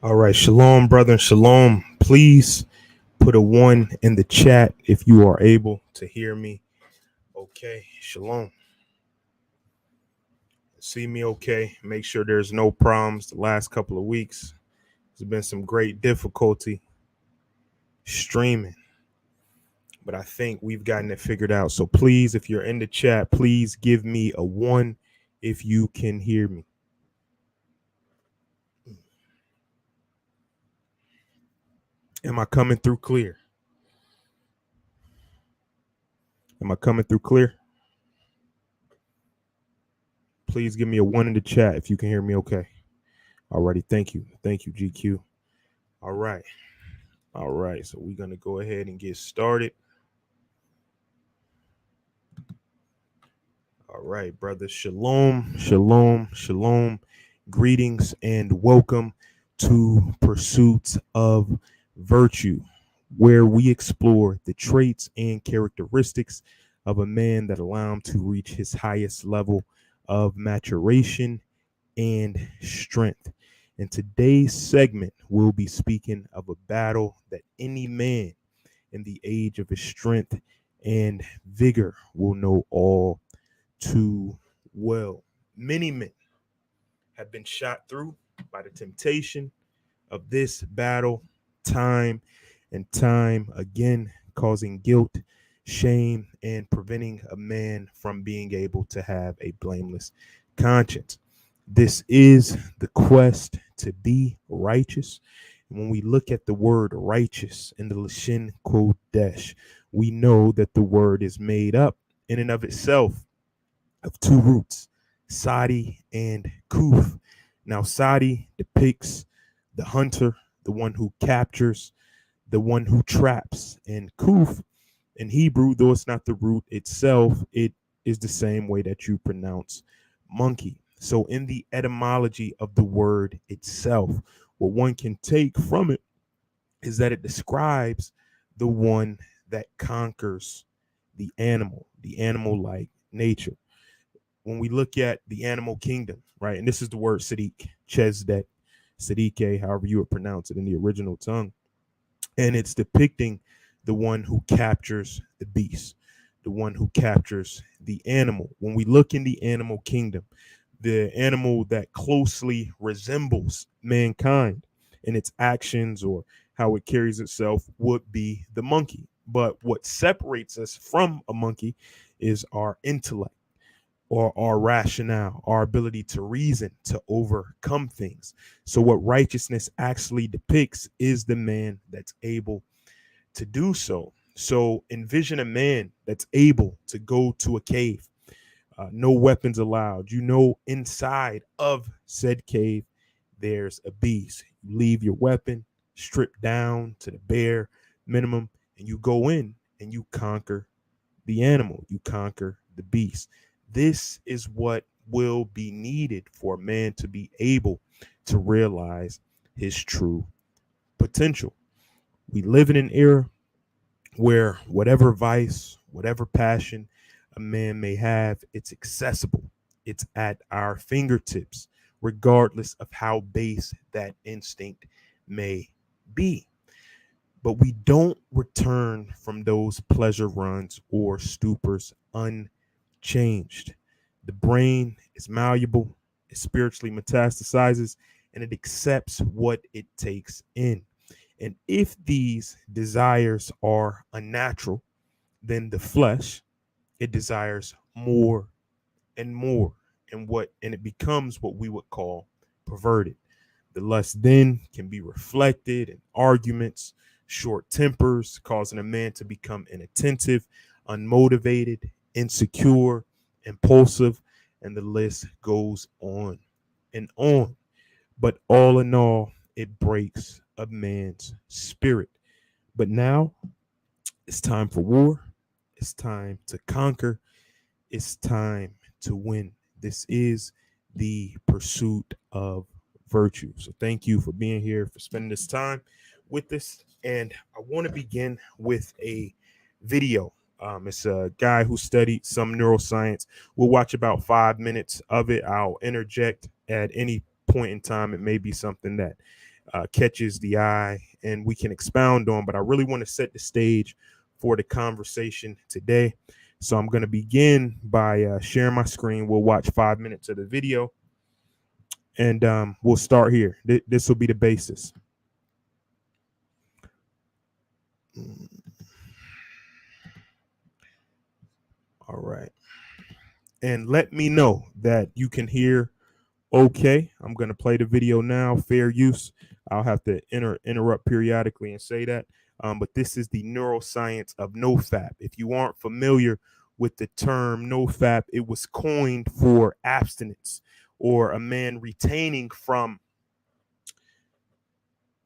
All right, shalom, brother, shalom. Please put a 1 in the chat if you are able to hear me. Okay, shalom. See me okay. Make sure there's no problems. The last couple of weeks, there's been some great difficulty streaming, but I think we've gotten it figured out. So please, if you're in the chat, please give me a 1 if you can hear me. Am I coming through clear? Am I coming through clear? Please give me a 1 in the chat if you can hear me okay. Alrighty, thank you. Thank you, GQ. All right. So we're going to go ahead and get started. All right, brothers. Shalom. Greetings and welcome to Pursuits of Virtue, where we explore the traits and characteristics of a man that allow him to reach his highest level of maturation and strength. In today's segment, we'll be speaking of a battle that any man in the age of his strength and vigor will know all too well. Many men have been shot through by the temptation of this battle time and time again, causing guilt, shame, and preventing a man from being able to have a blameless conscience. This is the quest to be righteous. And when we look at the word righteous in the Lashon Kodesh, we know that the word is made up in and of itself of two roots, Sadi and Kuf. Now, Sadi depicts the hunter, the one who captures, the one who traps. And Kuf in Hebrew, though it's not the root itself, it is the same way that you pronounce monkey. So in the etymology of the word itself, what one can take from it is that it describes the one that conquers the animal-like nature. When we look at the animal kingdom, right, and this is the word Sadiq, Chesdet, Sadiq, however you would pronounce it in the original tongue, and it's depicting the one who captures the beast, the one who captures the animal. When we look in the animal kingdom, the animal that closely resembles mankind in its actions or how it carries itself would be the monkey. But what separates us from a monkey is our intellect or our rationale, our ability to reason, to overcome things. So what righteousness actually depicts is the man that's able to do so. So envision a man that's able to go to a cave, no weapons allowed. You know, inside of said cave, there's a beast. You leave your weapon stripped down to the bare minimum, and you go in and you conquer the animal. You conquer the beast. This is what will be needed for a man to be able to realize his true potential. We live in an era where whatever vice, whatever passion a man may have, it's accessible. It's at our fingertips, regardless of how base that instinct may be. But we don't return from those pleasure runs or stupors unchanged. The brain is malleable, it spiritually metastasizes, and it accepts what it takes in. And if these desires are unnatural, then the flesh, it desires more and more, and it becomes what we would call perverted. The lust then can be reflected in arguments, short tempers, causing a man to become inattentive, unmotivated, insecure, impulsive, and the list goes on and on. But all in all, it breaks a man's spirit. But now it's time for war. It's time to conquer. It's time to win. This is the pursuit of virtue. So thank you for being here, for spending this time with us. And I want to begin with a video. It's a guy who studied some neuroscience. We'll watch about 5 minutes of it. I'll interject at any point in time. It may be something that catches the eye and we can expound on. But I really want to set the stage for the conversation today. So I'm going to begin by sharing my screen. We'll watch 5 minutes of the video, and we'll start here. This will be the basis. All right. And let me know that you can hear okay. I'm going to play the video now. Fair use. I'll have to interrupt periodically and say that. But this is the neuroscience of NoFap. If you aren't familiar with the term NoFap, it was coined for abstinence, or a man retaining from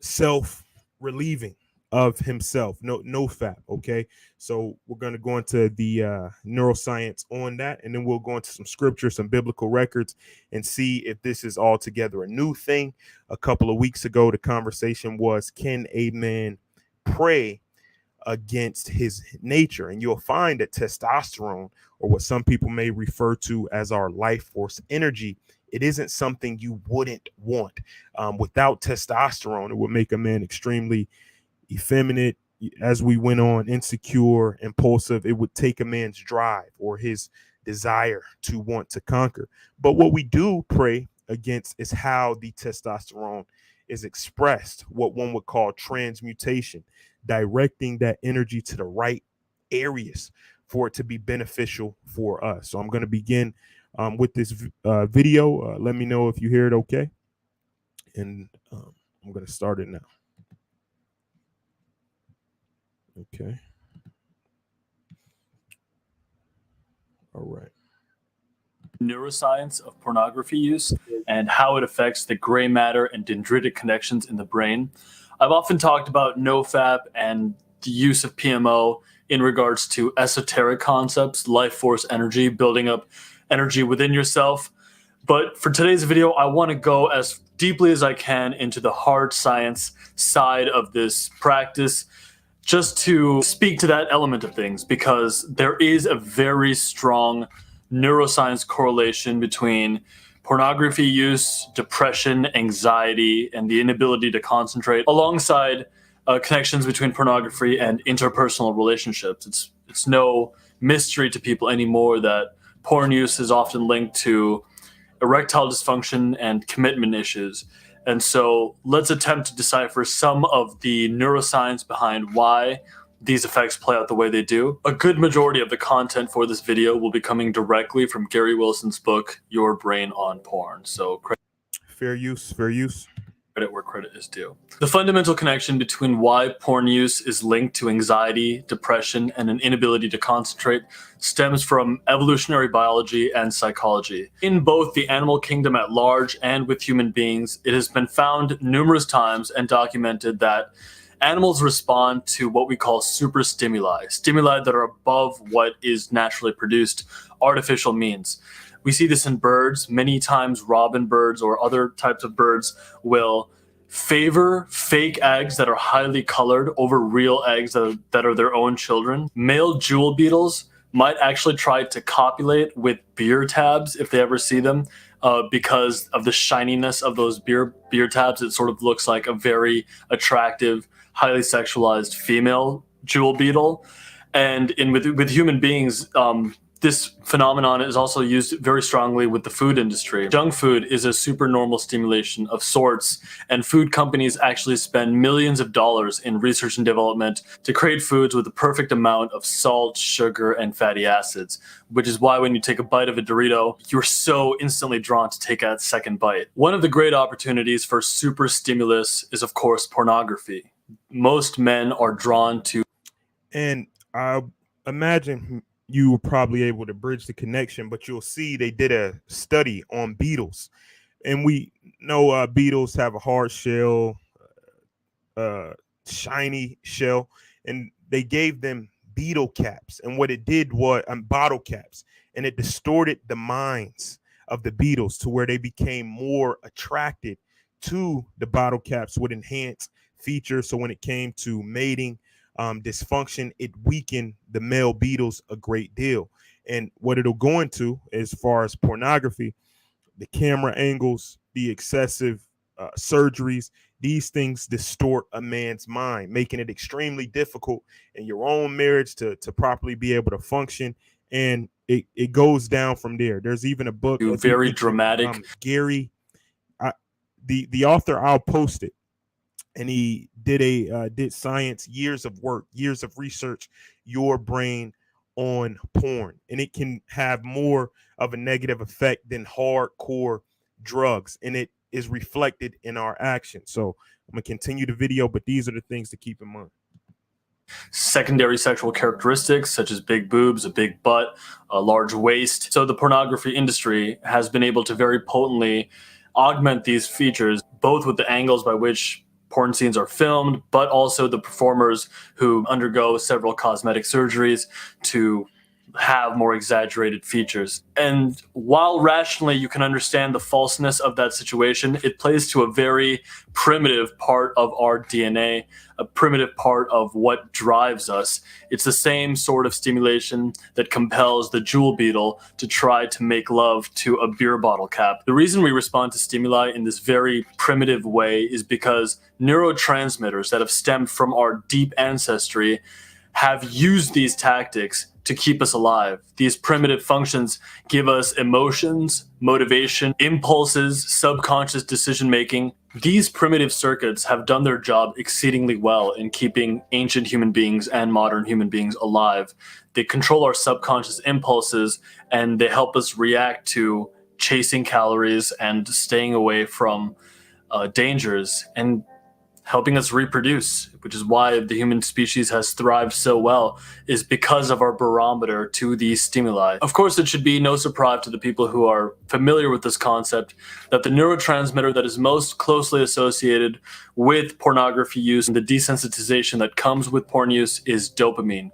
self-relieving of himself. NoFap. Okay, so we're going to go into the neuroscience on that, and then we'll go into some scripture, some biblical records, and see if this is altogether a new thing. A couple of weeks ago, the conversation was, can a man pray against his nature? And you'll find that testosterone, or what some people may refer to as our life force energy, it isn't something you wouldn't want. Without testosterone, it would make a man extremely effeminate, as we went on, insecure, impulsive. It would take a man's drive or his desire to want to conquer. But what we do pray against is how the testosterone is expressed, what one would call transmutation, directing that energy to the right areas for it to be beneficial for us. So I'm going to begin with this video. Let me know if you hear it okay. And I'm going to start it now. Okay. All right. Neuroscience of pornography use and how it affects the gray matter and dendritic connections in the brain. I've often talked about NoFap and the use of PMO in regards to esoteric concepts, life force energy, building up energy within yourself. But for today's video, I want to go as deeply as I can into the hard science side of this practice, just to speak to that element of things, because there is a very strong neuroscience correlation between pornography use, depression, anxiety, and the inability to concentrate, alongside connections between pornography and interpersonal relationships. It's no mystery to people anymore that porn use is often linked to erectile dysfunction and commitment issues. And so let's attempt to decipher some of the neuroscience behind why these effects play out the way they do. A good majority of the content for this video will be coming directly from Gary Wilson's book, Your Brain on Porn. So fair use, fair use. Credit where credit is due. The fundamental connection between why porn use is linked to anxiety, depression, and an inability to concentrate stems from evolutionary biology and psychology. In both the animal kingdom at large and with human beings, it has been found numerous times and documented that animals respond to what we call superstimuli, stimuli that are above what is naturally produced, artificial means. We see this in birds. Many times robin birds or other types of birds will favor fake eggs that are highly colored over real eggs that are their own children. Male jewel beetles might actually try to copulate with beer tabs if they ever see them, because of the shininess of those beer tabs. It sort of looks like a very attractive, highly sexualized female jewel beetle. And with human beings, this phenomenon is also used very strongly with the food industry. Junk food is a supernormal stimulation of sorts, and food companies actually spend millions of dollars in research and development to create foods with the perfect amount of salt, sugar, and fatty acids, which is why when you take a bite of a Dorito, you're so instantly drawn to take a second bite. One of the great opportunities for super stimulus is, of course, pornography. Most men are drawn to. And I imagine you were probably able to bridge the connection, but you'll see they did a study on beetles. And we know beetles have a hard shell, shiny shell, and they gave them beetle caps. And what it did was bottle caps, and it distorted the minds of the beetles to where they became more attracted to the bottle caps with enhanced features. So when it came to mating, dysfunction, it weakened the male beetles a great deal. And what it'll go into, as far as pornography, the camera angles, the excessive surgeries, These things distort a man's mind, making it extremely difficult in your own marriage to properly be able to function. And it goes down from there. There's even a book, as you Very mentioned, dramatic. Gary, I, the author, I'll post it, and he did science, years of work, years of research, your brain on porn, and it can have more of a negative effect than hardcore drugs, and it is reflected in our actions. So I'm gonna continue the video, but these are the things to keep in mind. Secondary sexual characteristics such as big boobs, a big butt, a large waist. So the pornography industry has been able to very potently augment these features, both with the angles by which porn scenes are filmed, but also the performers who undergo several cosmetic surgeries to have more exaggerated features. And while rationally you can understand the falseness of that situation, it plays to a very primitive part of our DNA, a primitive part of what drives us. It's the same sort of stimulation that compels the jewel beetle to try to make love to a beer bottle cap. The reason we respond to stimuli in this very primitive way is because neurotransmitters that have stemmed from our deep ancestry have used these tactics to keep us alive. These primitive functions give us emotions, motivation, impulses, subconscious decision making. These primitive circuits have done their job exceedingly well in keeping ancient human beings and modern human beings alive. They control our subconscious impulses, and they help us react to chasing calories and staying away from dangers, and helping us reproduce, which is why the human species has thrived so well, is because of our barometer to these stimuli. Of course, it should be no surprise to the people who are familiar with this concept that the neurotransmitter that is most closely associated with pornography use and the desensitization that comes with porn use is dopamine.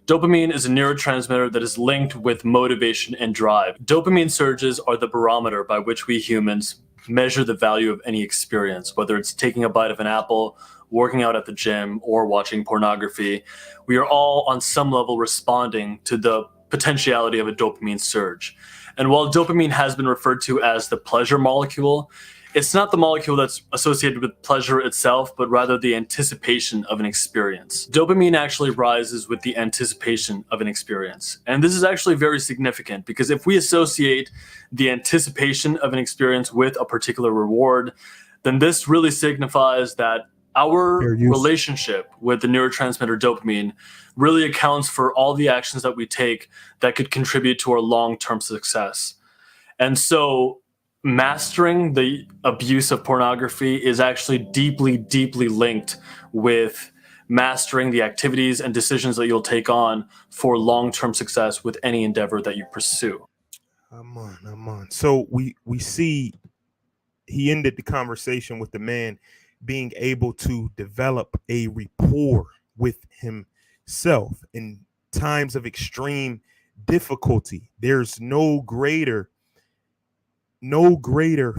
Dopamine is a neurotransmitter that is linked with motivation and drive. Dopamine surges are the barometer by which we humans measure the value of any experience, whether it's taking a bite of an apple, working out at the gym, or watching pornography. We are all on some level responding to the potentiality of a dopamine surge. And while dopamine has been referred to as the pleasure molecule, it's not the molecule that's associated with pleasure itself, but rather the anticipation of an experience. Dopamine actually rises with the anticipation of an experience. And this is actually very significant because if we associate the anticipation of an experience with a particular reward, then this really signifies that our relationship with the neurotransmitter dopamine really accounts for all the actions that we take that could contribute to our long-term success. And so mastering the abuse of pornography is actually deeply, deeply linked with mastering the activities and decisions that you'll take on for long-term success with any endeavor that you pursue. I'm on. So we see he ended the conversation with the man being able to develop a rapport with himself in times of extreme difficulty. There's no greater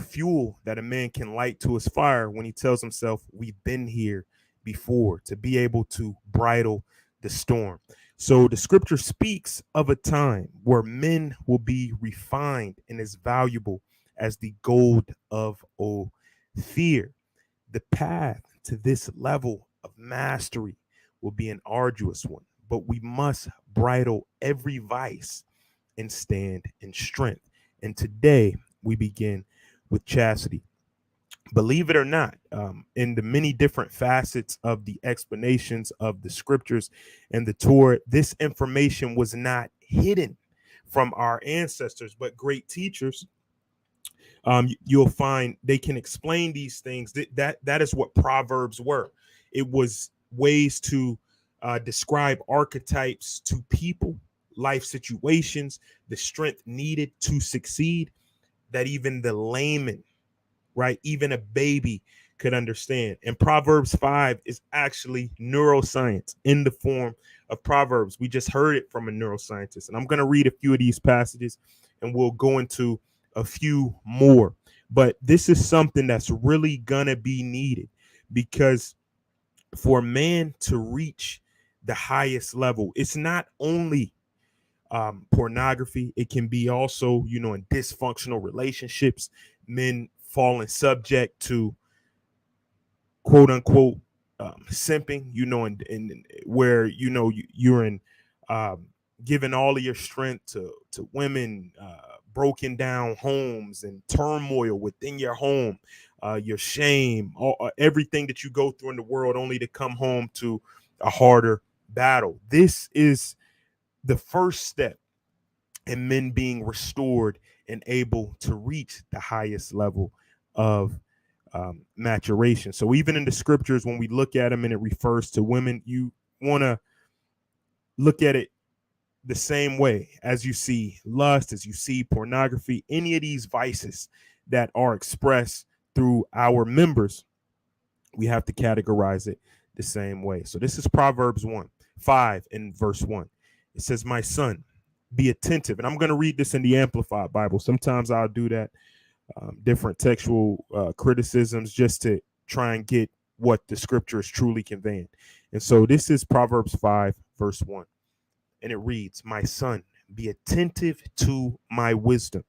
fuel that a man can light to his fire when he tells himself, we've been here before, to be able to bridle the storm. So the scripture speaks of a time where men will be refined and as valuable as the gold of Ophir. The path to this level of mastery will be an arduous one, but we must bridle every vice and stand in strength. And today we begin with chastity. Believe it or not, in the many different facets of the explanations of the scriptures and the Torah, this information was not hidden from our ancestors, but great teachers, you'll find they can explain these things. That is what Proverbs were. It was ways to describe archetypes to people, life situations, the strength needed to succeed, that even the layman, right, even a baby could understand. And Proverbs 5 is actually neuroscience in the form of Proverbs. We just heard it from a neuroscientist. And I'm going to read a few of these passages and we'll go into a few more. But this is something that's really going to be needed, because for man to reach the highest level, it's not only pornography. It can be also, in dysfunctional relationships, men falling subject to quote unquote simping, and where you're in giving all of your strength to women, broken down homes and turmoil within your home, your shame, everything that you go through in the world, only to come home to a harder battle. This is the first step in men being restored and able to reach the highest level of maturation. So even in the scriptures, when we look at them and it refers to women, you want to look at it the same way as you see lust, as you see pornography, any of these vices that are expressed through our members, we have to categorize it the same way. So this is Proverbs 5 in verse 1. It says, my son, be attentive. And I'm going to read this in the Amplified Bible. Sometimes I'll do that, different textual criticisms, just to try and get what the scripture is truly conveying. And so this is Proverbs 5, verse 1. And it reads, my son, be attentive to my wisdom.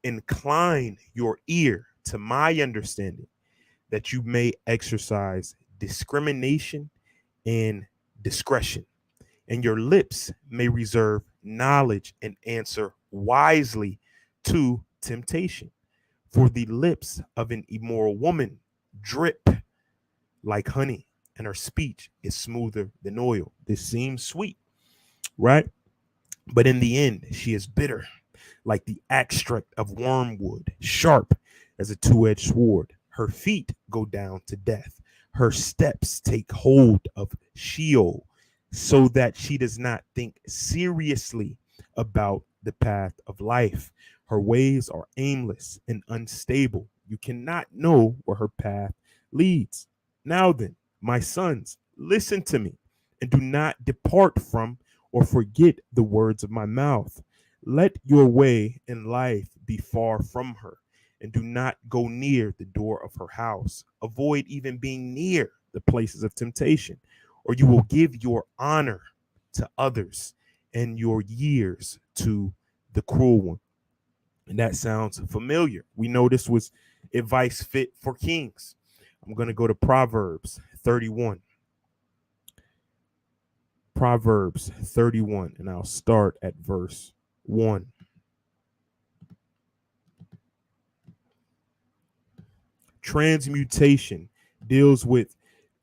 Incline your ear to my understanding, that you may exercise discrimination and discretion, and your lips may reserve knowledge and answer wisely to temptation. For the lips of an immoral woman drip like honey, and her speech is smoother than oil. This seems sweet, right? But in the end, she is bitter, like the extract of wormwood, sharp as a two-edged sword. Her feet go down to death. Her steps take hold of Sheol, so that she does not think seriously about the path of life. Her ways are aimless and unstable. You cannot know where her path leads. Now then, my sons, listen to me, and do not depart from or forget the words of my mouth. Let your way in life be far from her, and do not go near the door of her house. Avoid even being near the places of temptation, or you will give your honor to others and your years to the cruel one. And that sounds familiar. We know this was advice fit for kings. I'm going to go to Proverbs 31. Proverbs 31, and I'll start at verse 1. Transmutation deals with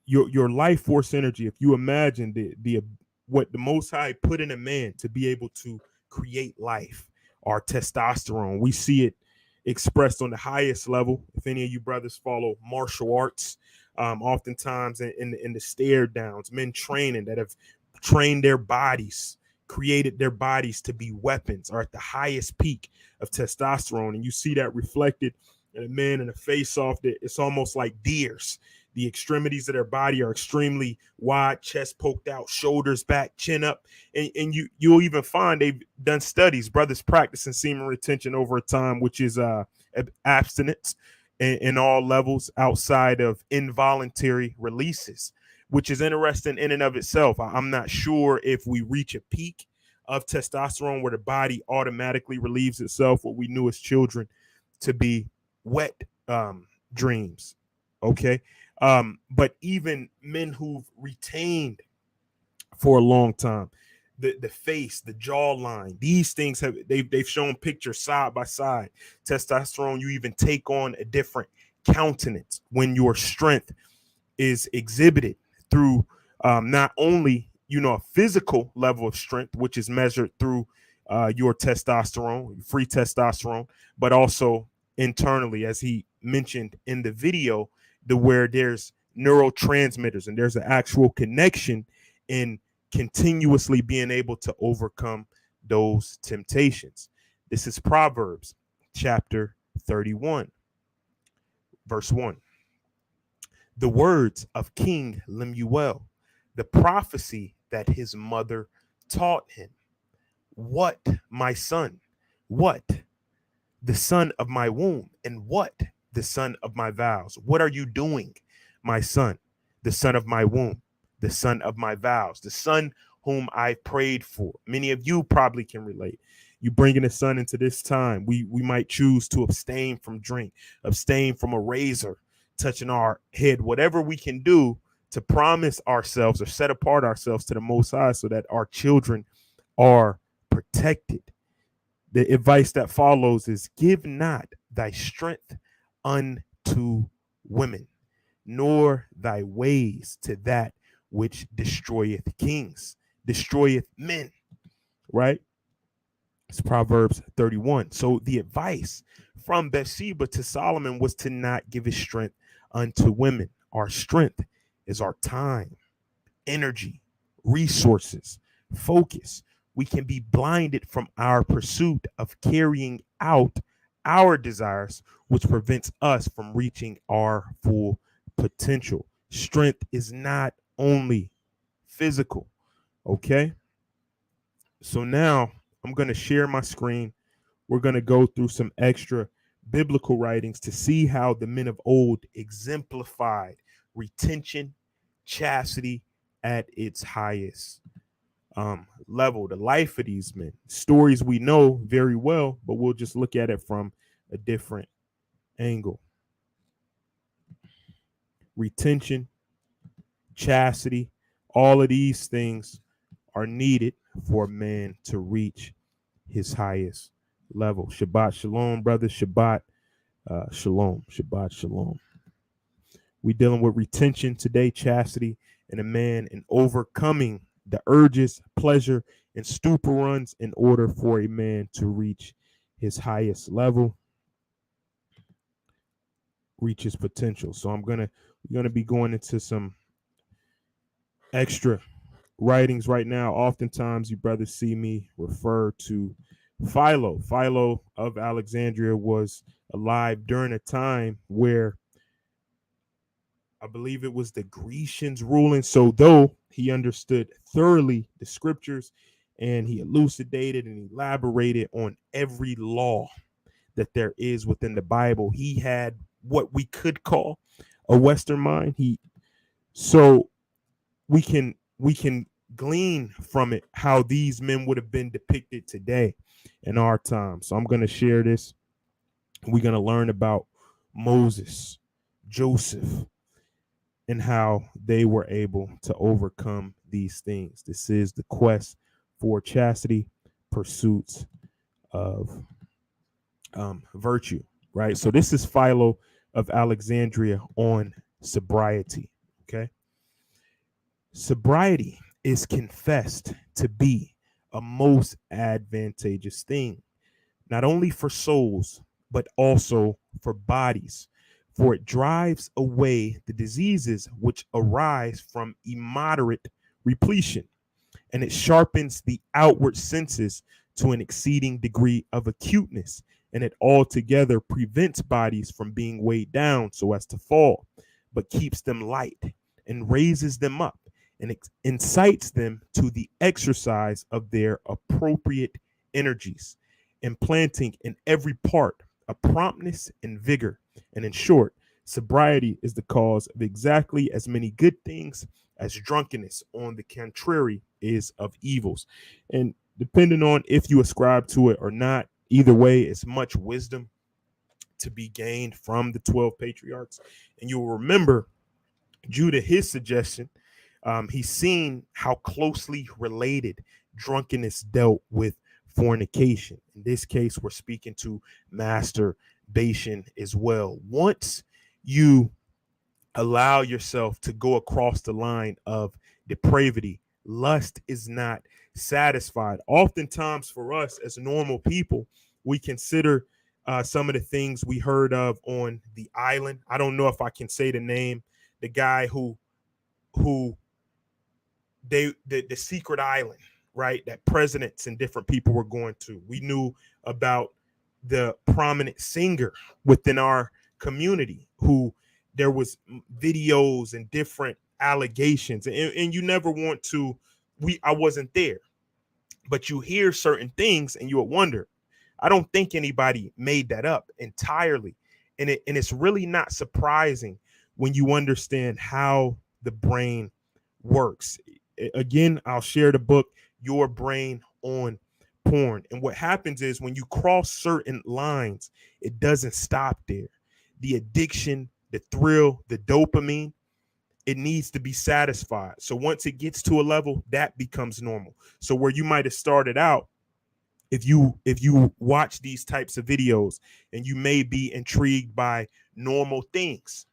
your life force energy. If you imagine the what the Most High put in a man to be able to create life, our testosterone, we see it expressed on the highest level. If any of you brothers follow martial arts, oftentimes in the stare downs, men training that have trained their bodies, created their bodies to be weapons, are at the highest peak of testosterone, and you see that reflected in a man in a face-off that it's almost like deers. The extremities of their body are extremely wide, chest poked out, shoulders back, chin up. And you'll even find they've done studies, brothers practicing semen retention over time, which is abstinence in all levels outside of involuntary releases, which is interesting in and of itself. I'm not sure if we reach a peak of testosterone where the body automatically relieves itself, what we knew as children to be wet dreams. Okay. But even men who've retained for a long time, the face, the jawline, these things they've shown pictures side by side. Testosterone, you even take on a different countenance when your strength is exhibited through not only a physical level of strength, which is measured through your testosterone, free testosterone, but also internally, as he mentioned in the video, where there's neurotransmitters and there's an actual connection in continuously being able to overcome those temptations. This is Proverbs chapter 31, verse 1. The words of King Lemuel, the prophecy that his mother taught him. What, my son? What? The son of my womb. And what? The son of my vows. What are you doing, my son? The son of my womb, the son of my vows, the son whom I prayed for. Many of you probably can relate. You bringing a son into this time. We might choose to abstain from drink, abstain from a razor touching our head, whatever we can do to promise ourselves or set apart ourselves to the Most High so that our children are protected. The advice that follows is give not thy strength unto women, nor thy ways to that which destroyeth kings, destroyeth men, right? It's Proverbs 31. So the advice from Bathsheba to Solomon was to not give his strength unto women. Our strength is our time, energy, resources, focus. We can be blinded from our pursuit of carrying out our desires, which prevents us from reaching our full potential. Strength is not only physical, okay? So now I'm going to share my screen. We're going to go through some extra biblical writings to see how the men of old exemplified retention, chastity at its highest level. The life of these men, stories we know very well, but we'll just look at it from a different angle. Retention, chastity, all of these things are needed for a man to reach his highest level. Shabbat shalom, brothers. Shabbat shalom. Shabbat shalom. We dealing with retention today, chastity, and a man in overcoming the urges, pleasure, and stupor runs in order for a man to reach his highest level, reach his potential. So we're gonna be going into some extra writings right now. Oftentimes, you brothers see me refer to Philo. Philo of Alexandria was alive during a time where I believe it was the Grecians ruling. So though he understood thoroughly the scriptures and he elucidated and elaborated on every law that there is within the Bible, he had what we could call a Western mind. So we can glean from it how these men would have been depicted today in our time. So I'm going to share this. We're going to learn about Moses, Joseph, and how they were able to overcome these things. This is the quest for chastity, pursuits of virtue, right? So this is Philo of Alexandria on sobriety, okay? Sobriety is confessed to be a most advantageous thing, not only for souls, but also for bodies, for it drives away the diseases which arise from immoderate repletion, and it sharpens the outward senses to an exceeding degree of acuteness, and it altogether prevents bodies from being weighed down so as to fall, but keeps them light and raises them up and incites them to the exercise of their appropriate energies, implanting in every part a promptness and vigor. And in short, sobriety is the cause of exactly as many good things as drunkenness, on the contrary, is of evils. And depending on if you ascribe to it or not, either way, it's much wisdom to be gained from the 12 patriarchs. And you'll remember Judah, his suggestion, he's seen how closely related drunkenness dealt with fornication. In this case, we're speaking to masturbation as well. Once you allow yourself to go across the line of depravity, lust is not satisfied. Oftentimes, for us as normal people, we consider some of the things we heard of on the island. I don't know if I can say the name. The guy who the secret island, right? That presidents and different people were going to. We knew about the prominent singer within our community who there was videos and different allegations, and you never want to. I wasn't there, but you hear certain things and you would wonder. I don't think anybody made that up entirely, and it's really not surprising when you understand how the brain works. Again, I'll share the book Your Brain on Porn. And what happens is when you cross certain lines, it doesn't stop there. The addiction the thrill, the dopamine, it needs to be satisfied. So once it gets to a level, that becomes normal. So where you might have started out, if you watch these types of videos and you may be intrigued by normal things,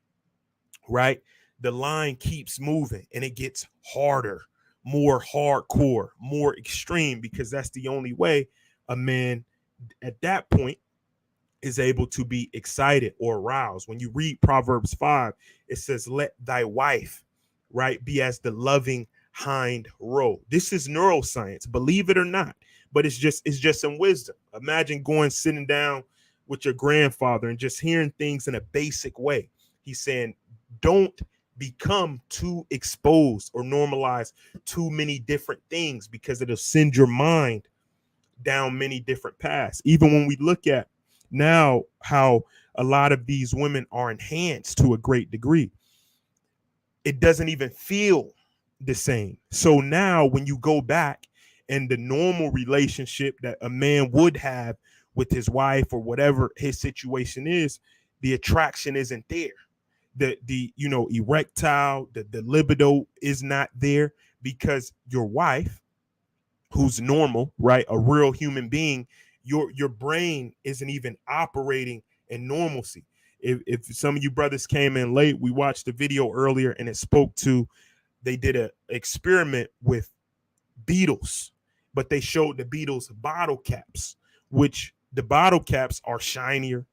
right? The line keeps moving and it gets harder, more hardcore, more extreme, because that's the only way a man at that point is able to be excited or aroused. When you read Proverbs 5, it says, let thy wife, right, be as the loving hind roe. This is neuroscience, believe it or not, but it's just some wisdom. Imagine going sitting down with your grandfather and just hearing things in a basic way. He's saying, don't become too exposed or normalize too many different things, because it'll send your mind down many different paths. Even when we look at now how a lot of these women are enhanced to a great degree, it doesn't even feel the same. So now when you go back and the normal relationship that a man would have with his wife or whatever his situation is, the attraction isn't there. The erectile, the libido is not there, because your wife, who's normal, right, a real human being, your brain isn't even operating in normalcy. If some of you brothers came in late, we watched the video earlier and it spoke to, they did an experiment with beetles, but they showed the beetles bottle caps, which the bottle caps are shinier,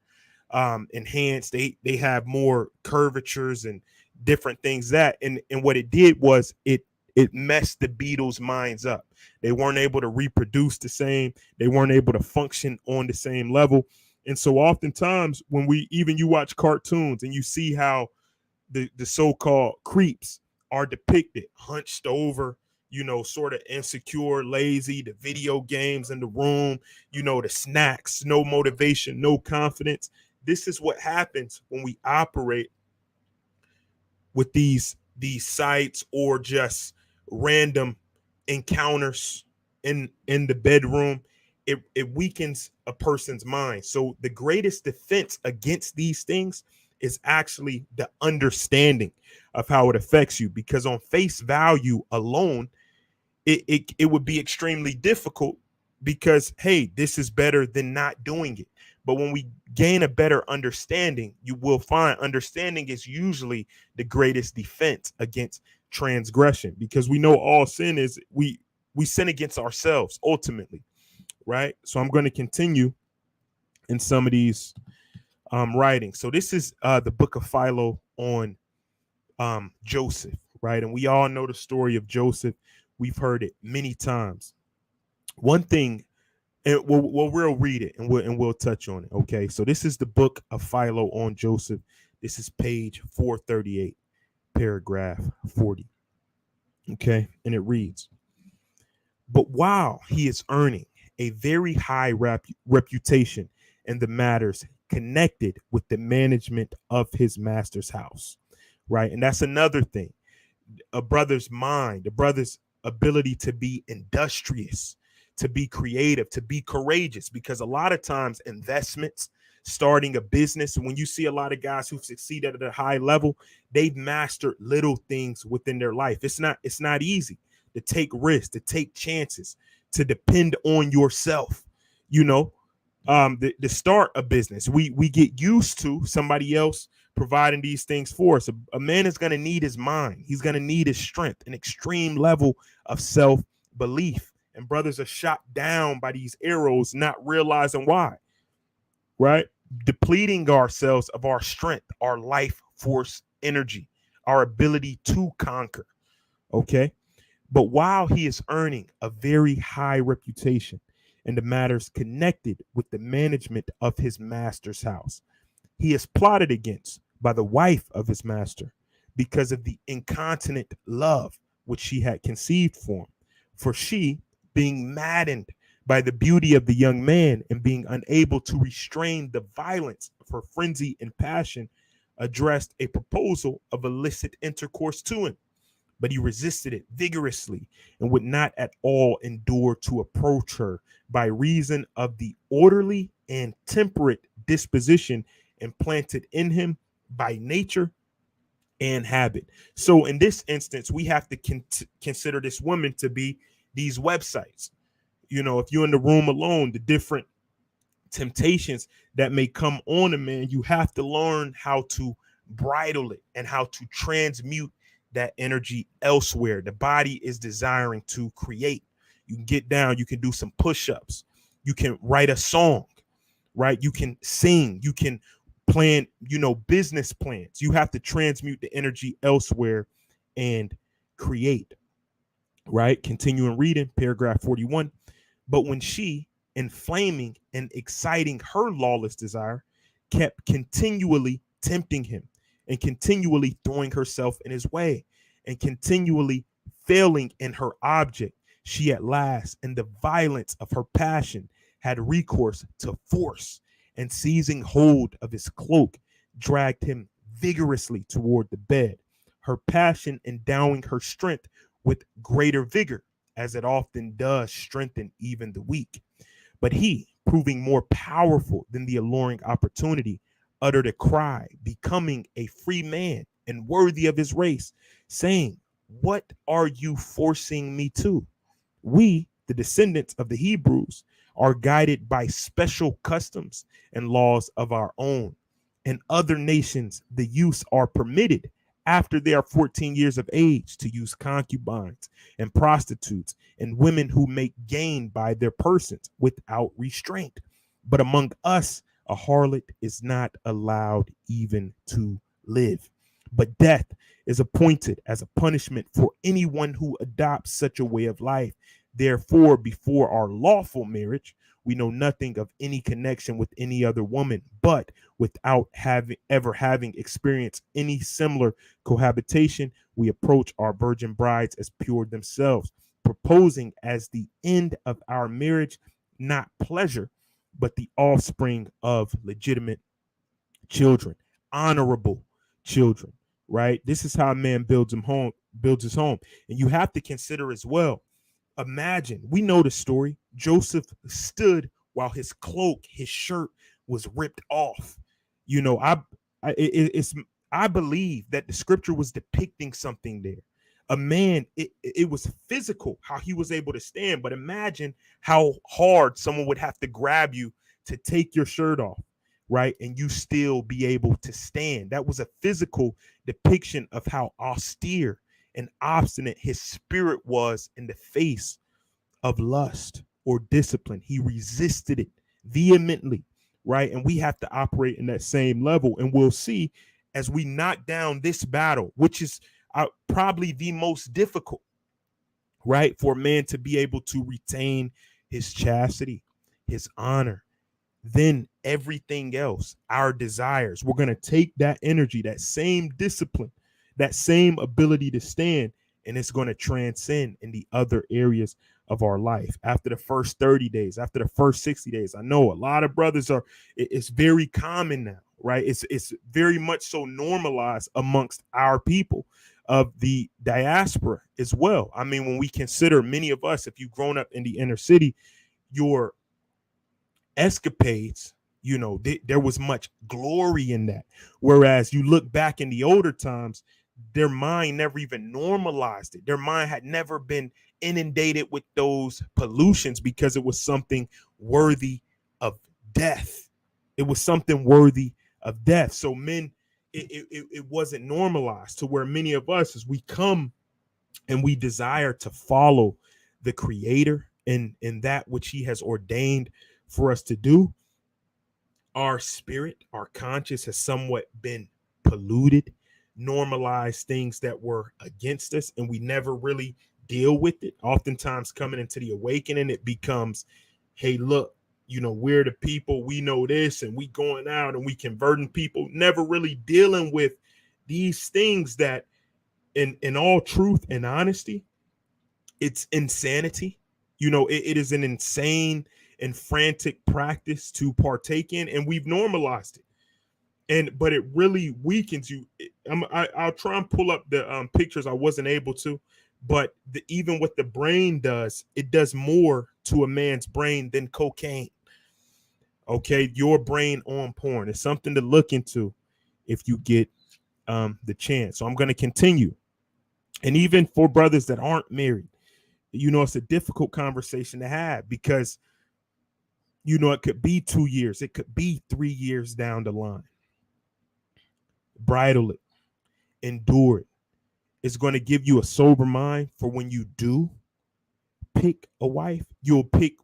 enhanced. They have more curvatures and different things that, and what it did was it messed the beetles' minds up. They weren't able to reproduce the same. They weren't able to function on the same level. And so oftentimes when you watch cartoons and you see how the so-called creeps are depicted hunched over, sort of insecure, lazy, the video games in the room, the snacks, no motivation, no confidence. This is what happens when we operate with these sites or just random encounters in the bedroom. It weakens a person's mind. So the greatest defense against these things is actually the understanding of how it affects you, because on face value alone, it would be extremely difficult, because hey, this is better than not doing it. But when we gain a better understanding, you will find understanding is usually the greatest defense against transgression, because we know all sin is we sin against ourselves ultimately, right? So I'm going to continue in some of these writings. So this is the book of Philo on Joseph, right? And we all know the story of Joseph. We've heard it many times. One thing, and we'll read it and we'll touch on it. Okay, so this is the book of Philo on Joseph. This is page 438, paragraph 40. Okay, and it reads, but while he is earning a very high reputation in the matters connected with the management of his master's house, right? And that's another thing. A brother's mind, a brother's ability to be industrious, to be creative, to be courageous, because a lot of times investments, starting a business, when you see a lot of guys who've succeeded at a high level, they've mastered little things within their life. It's not easy to take risks, to take chances, to depend on yourself. The start a business, we get used to somebody else providing these things for us. A man is going to need his mind. He's going to need his strength, an extreme level of self-belief. And brothers are shot down by these arrows, not realizing why, right? Depleting ourselves of our strength, our life force energy, our ability to conquer. Okay. But while he is earning a very high reputation in the matters connected with the management of his master's house, he is plotted against by the wife of his master because of the incontinent love which she had conceived for him. For she, being maddened by the beauty of the young man and being unable to restrain the violence of her frenzy and passion, addressed a proposal of illicit intercourse to him. But he resisted it vigorously and would not at all endure to approach her by reason of the orderly and temperate disposition implanted in him by nature and habit. So in this instance, we have to consider this woman to be these websites. If you're in the room alone, the different temptations that may come on a man, you have to learn how to bridle it and how to transmute that energy elsewhere. The body is desiring to create. You can get down, you can do some push-ups, you can write a song, right? You can sing, you can plan, business plans. You have to transmute the energy elsewhere and create, right? Continuing reading, paragraph 41. But when she, inflaming and exciting her lawless desire, kept continually tempting him and continually throwing herself in his way and continually failing in her object, she at last, in the violence of her passion, had recourse to force, and seizing hold of his cloak, dragged him vigorously toward the bed, her passion endowing her strength with greater vigor, as it often does strengthen even the weak. But he, proving more powerful than the alluring opportunity, uttered a cry, becoming a free man and worthy of his race, saying, "What are you forcing me to? We, the descendants of the Hebrews, are guided by special customs and laws of our own. In other nations, the youths are permitted after they are 14 years of age to use concubines and prostitutes and women who make gain by their persons without restraint. But among us, a harlot is not allowed even to live. But death is appointed as a punishment for anyone who adopts such a way of life. Therefore, before our lawful marriage, we know nothing of any connection with any other woman, but without having experienced any similar cohabitation, we approach our virgin brides as pure themselves, proposing as the end of our marriage not pleasure, but the offspring of legitimate children, honorable children. Right? This is how a man builds his home. And you have to consider as well. Imagine, we know the story. Joseph stood while his cloak, his shirt was ripped off. I believe that the scripture was depicting something there. A man, it was physical how he was able to stand, but imagine how hard someone would have to grab you to take your shirt off, right? And you still be able to stand. That was a physical depiction of how austere and obstinate his spirit was in the face of lust or discipline. He resisted it vehemently, right? And we have to operate in that same level. And we'll see as we knock down this battle, which is probably the most difficult, right? For a man to be able to retain his chastity, his honor, then everything else, our desires, we're going to take that energy, that same discipline, that same ability to stand, and it's going to transcend in the other areas of our life. After the first 30 days, after the first 60 days, I know a lot of brothers it's very common now, right? It's very much so normalized amongst our people of the diaspora as well. I mean, when we consider many of us, if you've grown up in the inner city, your escapades, there was much glory in that. Whereas you look back in the older times, their mind never even normalized it. Their mind had never been inundated with those pollutions because it was something worthy of death. It was something worthy of death. So men, it wasn't normalized to where many of us, as we come and we desire to follow the Creator in that which He has ordained for us to do, our spirit, our conscience has somewhat been polluted, normalized things that were against us, and we never really deal with it. Oftentimes coming into the awakening, it becomes, hey, look, we're the people, we know this, and we going out and we converting people, never really dealing with these things that in all truth and honesty, it's insanity. It is an insane and frantic practice to partake in, and we've normalized it. But it really weakens you. I'll try and pull up the pictures. I wasn't able to, but even what the brain does, it does more to a man's brain than cocaine. Okay, your brain on porn is something to look into. if you get the chance. So I'm going to continue. And even for brothers that aren't married, it's a difficult conversation to have because, it could be 2 years, it could be 3 years down the line. Bridle it, endure it. It's going to give you a sober mind for when you do pick a wife. You'll pick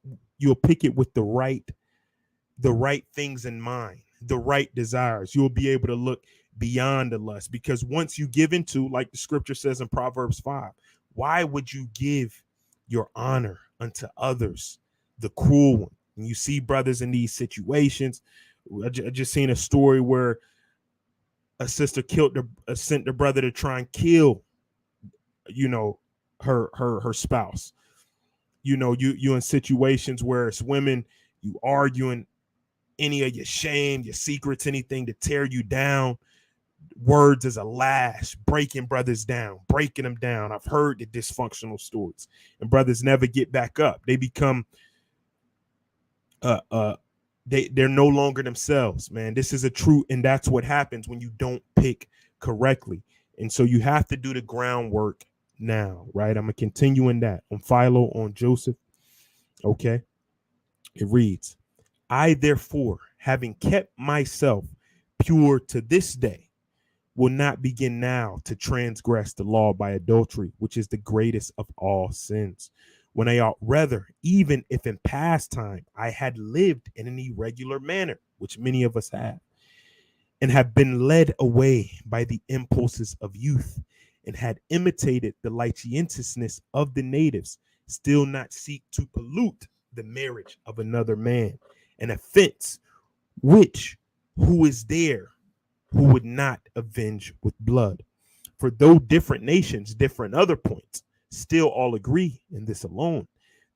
it with the right things in mind, the right desires. You'll be able to look beyond the lust, because once you give into, like the scripture says in Proverbs 5, why would you give your honor unto others, the cruel one? And you see brothers in these situations. I just seen a story where a sister sent the brother to try and kill, her spouse. You in situations where it's women, you arguing, any of your shame, your secrets, anything to tear you down. Words as a lash, breaking brothers down, breaking them down. I've heard the dysfunctional stories, and brothers never get back up. They become they're no longer themselves, man. This is a true, and that's what happens when you don't pick correctly. And so you have to do the groundwork now, right? I'm gonna continue in that on Philo, on Joseph. Okay, it reads, I therefore, having kept myself pure to this day, will not begin now to transgress the law by adultery, which is the greatest of all sins. When I ought rather, even if in past time I had lived in an irregular manner, which many of us have, and have been led away by the impulses of youth, and had imitated the licentiousness of the natives, still not seek to pollute the marriage of another man, an offense which who is there who would not avenge with blood. For though different nations, different other points, still all agree in this alone,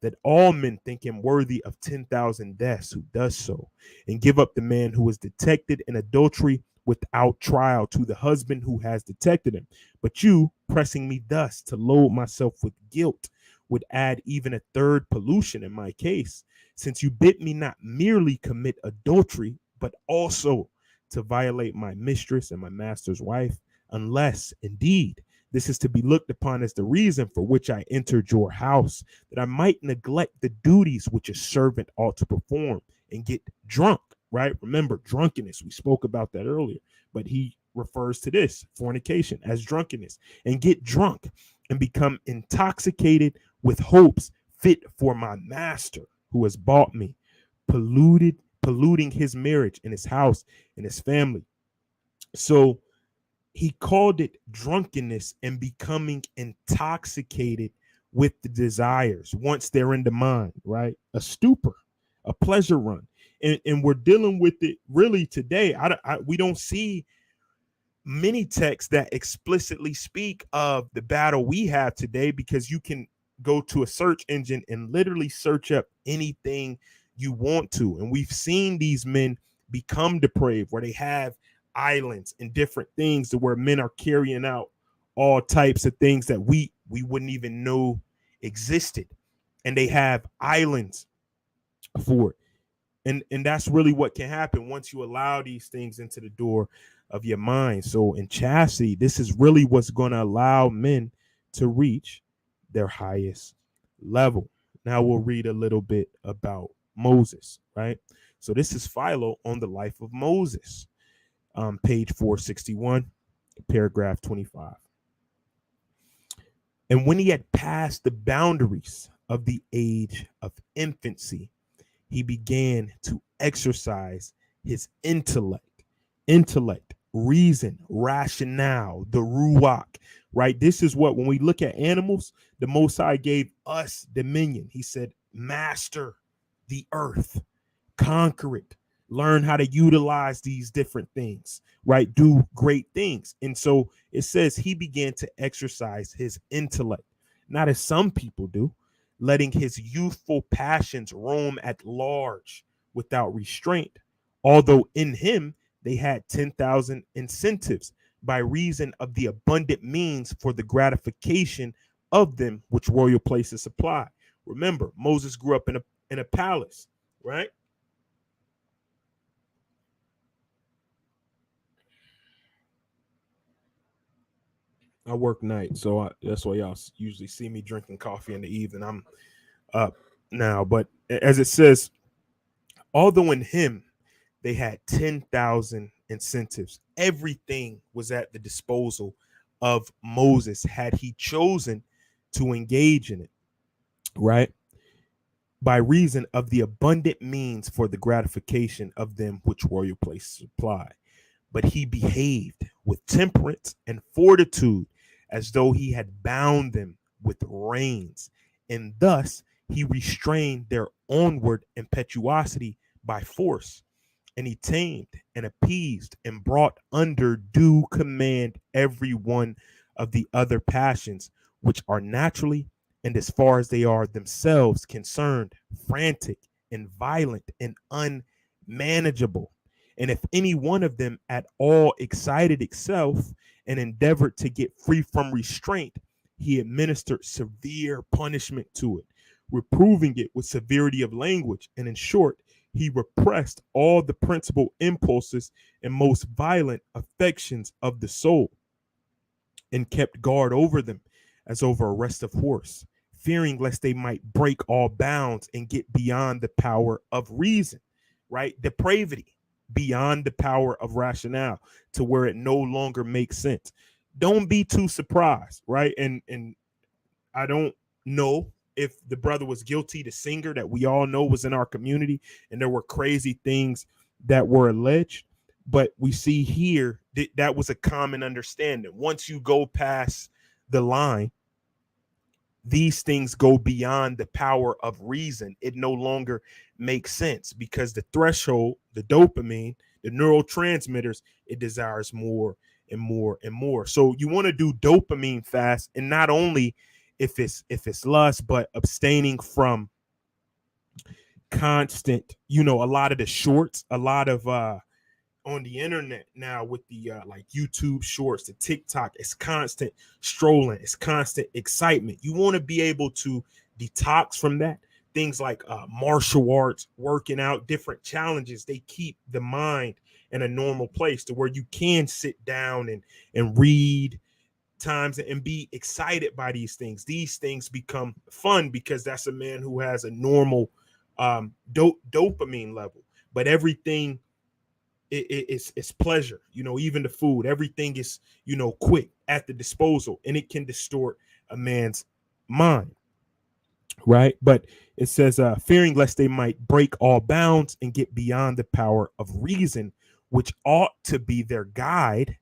that all men think him worthy of 10,000 deaths who does so, and give up the man who is detected in adultery without trial to the husband who has detected him. But you, pressing me thus to load myself with guilt, would add even a third pollution in my case, since you bid me not merely commit adultery, but also to violate my mistress and my master's wife, unless indeed this is to be looked upon as the reason for which I entered your house, that I might neglect the duties which a servant ought to perform and get drunk, right? Remember, drunkenness, we spoke about that earlier, but he refers to this fornication as drunkenness, and get drunk and become intoxicated with hopes fit for my master who has bought me, polluting his marriage and his house and his family. So he called it drunkenness and becoming intoxicated with the desires once they're in the mind, right? A stupor, a pleasure run. And we're dealing with it really today. We don't see many texts that explicitly speak of the battle we have today, because you can go to a search engine and literally search up anything you want to. And we've seen these men become depraved, where they have islands and different things to where men are carrying out all types of things that we wouldn't even know existed. And they have islands for it. And that's really what can happen once you allow these things into the door of your mind. So in chastity, this is really what's going to allow men to reach their highest level. Now we'll read a little bit about Moses, right? So this is Philo on the life of Moses, page 461, paragraph 25. And when he had passed the boundaries of the age of infancy, he began to exercise his intellect, reason, rationale, the ruach, right? This is what, when we look at animals, the Most High gave us dominion. He said, master the earth, conquer it, learn how to utilize these different things, right? Do great things. And so it says he began to exercise his intellect, not as some people do, letting his youthful passions roam at large without restraint, although in him they had 10,000 incentives by reason of the abundant means for the gratification of them which royal places supply. Remember, Moses grew up in a palace, right? I work night, so that's why y'all usually see me drinking coffee in the evening. I'm up now, but as it says, although in him they had 10,000 incentives, everything was at the disposal of Moses had he chosen to engage in it, right? By reason of the abundant means for the gratification of them which royal place supply. But he behaved with temperance and fortitude as though he had bound them with reins, and thus he restrained their onward impetuosity by force, and he tamed and appeased and brought under due command every one of the other passions which are naturally and as far as they are themselves concerned frantic and violent and unmanageable. And if any one of them at all excited itself and endeavored to get free from restraint, he administered severe punishment to it, reproving it with severity of language, and in short, he repressed all the principal impulses and most violent affections of the soul, and kept guard over them as over a restive horse, fearing lest they might break all bounds and get beyond the power of reason, right? Depravity, beyond the power of rationale, to where it no longer makes sense. Don't be too surprised, right? And I don't know if the brother was guilty, the singer that we all know was in our community, and there were crazy things that were alleged. But we see here that was a common understanding. Once you go past the line, these things go beyond the power of reason. It no longer makes sense because the threshold, the dopamine, the neurotransmitters, it desires more and more and more. So you want to do dopamine fast, and not only if it's lust, but abstaining from constant, a lot of the shorts, a lot of on the internet now with the like YouTube shorts, the TikTok, it's constant strolling, it's constant excitement. You want to be able to detox from that. Things like martial arts, working out, different challenges, they keep the mind in a normal place to where you can sit down and read times and be excited by these things. These things become fun because that's a man who has a normal dopamine level. But everything it's pleasure, even the food, everything is quick at the disposal, and it can distort a man's mind, right? But it says fearing lest they might break all bounds and get beyond the power of reason, which ought to be their guide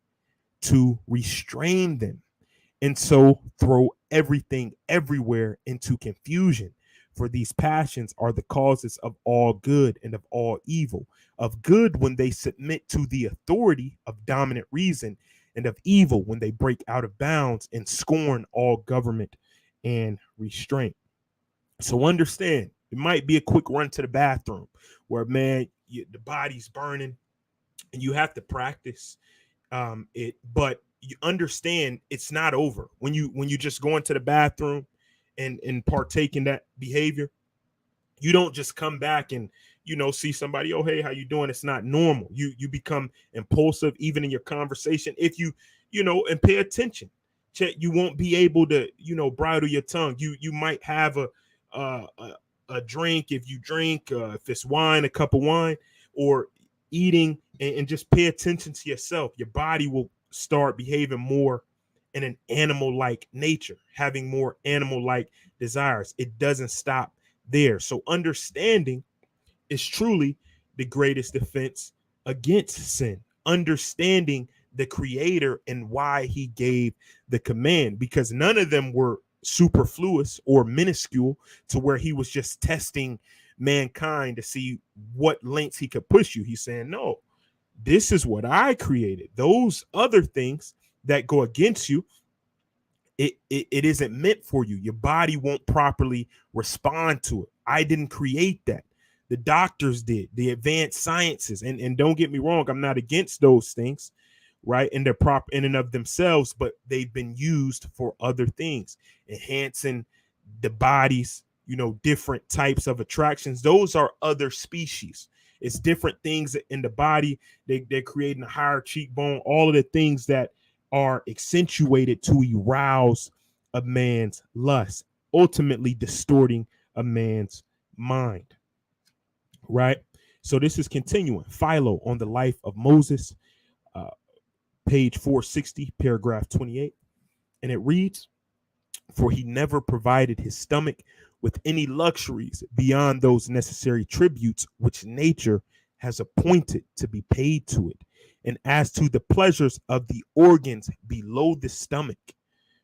to restrain them, and so throw everything everywhere into confusion. For these passions are the causes of all good and of all evil. Of good when they submit to the authority of dominant reason, and of evil when they break out of bounds and scorn all government and restraint. So understand, it might be a quick run to the bathroom where, man, the body's burning and you have to practice it, but you understand it's not over when you just go into the bathroom and partake in that behavior. You don't just come back and see somebody, oh hey, how you doing? It's not normal. You become impulsive even in your conversation. If and pay attention, you won't be able to bridle your tongue. You might have a, a drink, if you drink, if it's wine, a cup of wine, or eating, and just pay attention to yourself. Your body will start behaving more in an animal like nature, having more animal like desires. It doesn't stop there. So understanding is truly the greatest defense against sin. Understanding the creator and why he gave the command, because none of them were superfluous or minuscule to where he was just testing mankind to see what lengths he could push you. He's saying, no, this is what I created. Those other things that go against you, it isn't meant for you. Your body won't properly respond to it. I didn't create that. The doctors did, the advanced sciences. And don't get me wrong, I'm not against those things, right? And they're proper in and of themselves, but they've been used for other things, enhancing the bodies, different types of attractions. Those are other species. It's different things in the body. They're creating a higher cheekbone, all of the things that are accentuated to arouse a man's lust, ultimately distorting a man's mind, right? So this is continuing. Philo on the life of Moses, uh, page 460, paragraph 28. And it reads, for he never provided his stomach with any luxuries beyond those necessary tributes which nature has appointed to be paid to it. And as to the pleasures of the organs below the stomach,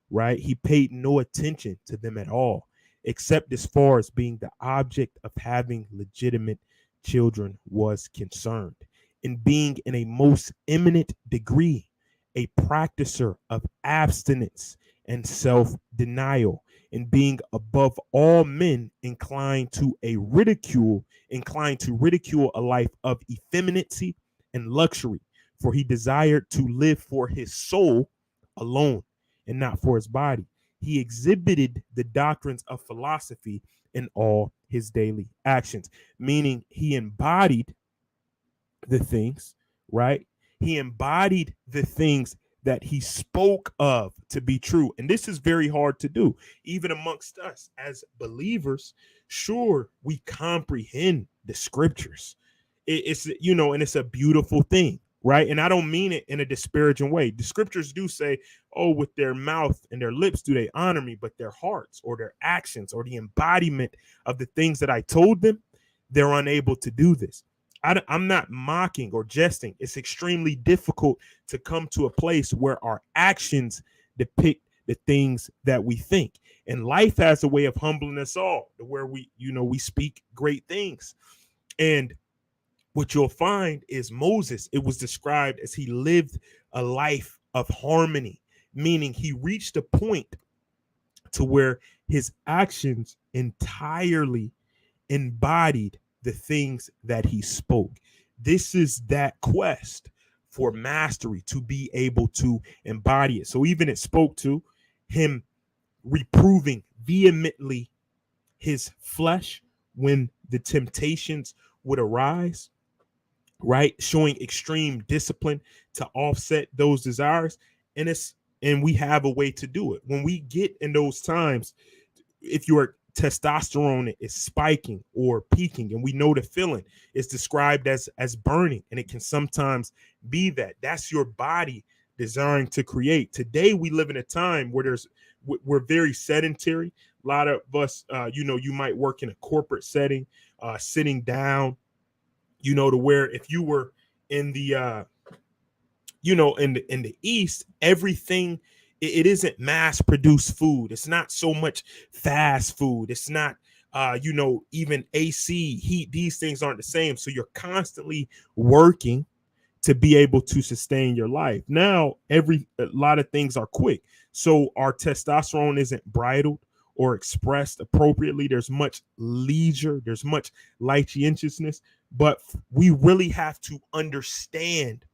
right, he paid no attention to them at all, except as far as being the object of having legitimate children was concerned, in being in a most eminent degree a practicer of abstinence and self-denial, in being above all men inclined to ridicule a life of effeminacy and luxury, for he desired to live for his soul alone and not for his body. He exhibited the doctrines of philosophy in all his daily actions, meaning he embodied the things, right? He embodied the things that he spoke of to be true. And this is very hard to do, even amongst us as believers. Sure, we comprehend the scriptures. It's, and it's a beautiful thing, right? And I don't mean it in a disparaging way. The scriptures do say, oh, with their mouth and their lips do they honor me, but their hearts or their actions or the embodiment of the things that I told them, they're unable to do this. I'm not mocking or jesting. It's extremely difficult to come to a place where our actions depict the things that we think. And life has a way of humbling us all, where we speak great things. And what you'll find is Moses, it was described as he lived a life of harmony, meaning he reached a point to where his actions entirely embodied the things that he spoke. This is that quest for mastery, to be able to embody it. So even it spoke to him reproving vehemently his flesh when the temptations would arise, right? Showing extreme discipline to offset those desires. And we have a way to do it. When we get in those times, if your testosterone is spiking or peaking, and we know the feeling is described as burning, and it can sometimes be that's your body desiring to create. Today we live in a time where we're very sedentary. A lot of us, you might work in a corporate setting, sitting down, to where if you were in the in the East, everything, it isn't mass produced food. It's not so much fast food. It's not even AC heat. These things aren't the same. So you're constantly working to be able to sustain your life. Now, a lot of things are quick. So our testosterone isn't bridled or expressed appropriately. There's much leisure, there's much licentiousness, but we really have to understand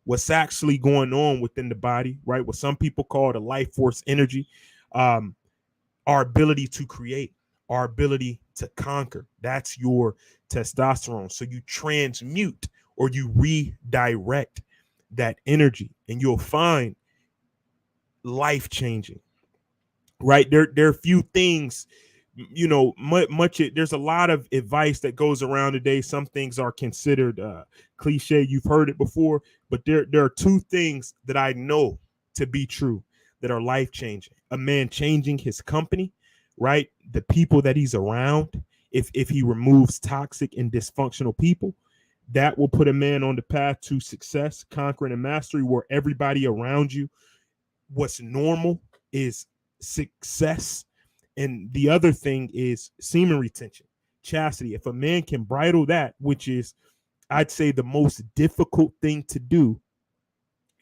what's actually going on within the body, right? What some people call the life force energy, our ability to create, our ability to conquer. That's your testosterone. So you transmute or you redirect that energy, and you'll find life changing, right? There are a few things, there's a lot of advice that goes around today. Some things are considered cliche. You've heard it before, but there are two things that I know to be true that are life changing. A man changing his company, right? The people that he's around. If he removes toxic and dysfunctional people, that will put a man on the path to success, conquering, and mastery, where everybody around you, what's normal is success. And the other thing is semen retention, chastity. If a man can bridle that, which is, I'd say, the most difficult thing to do,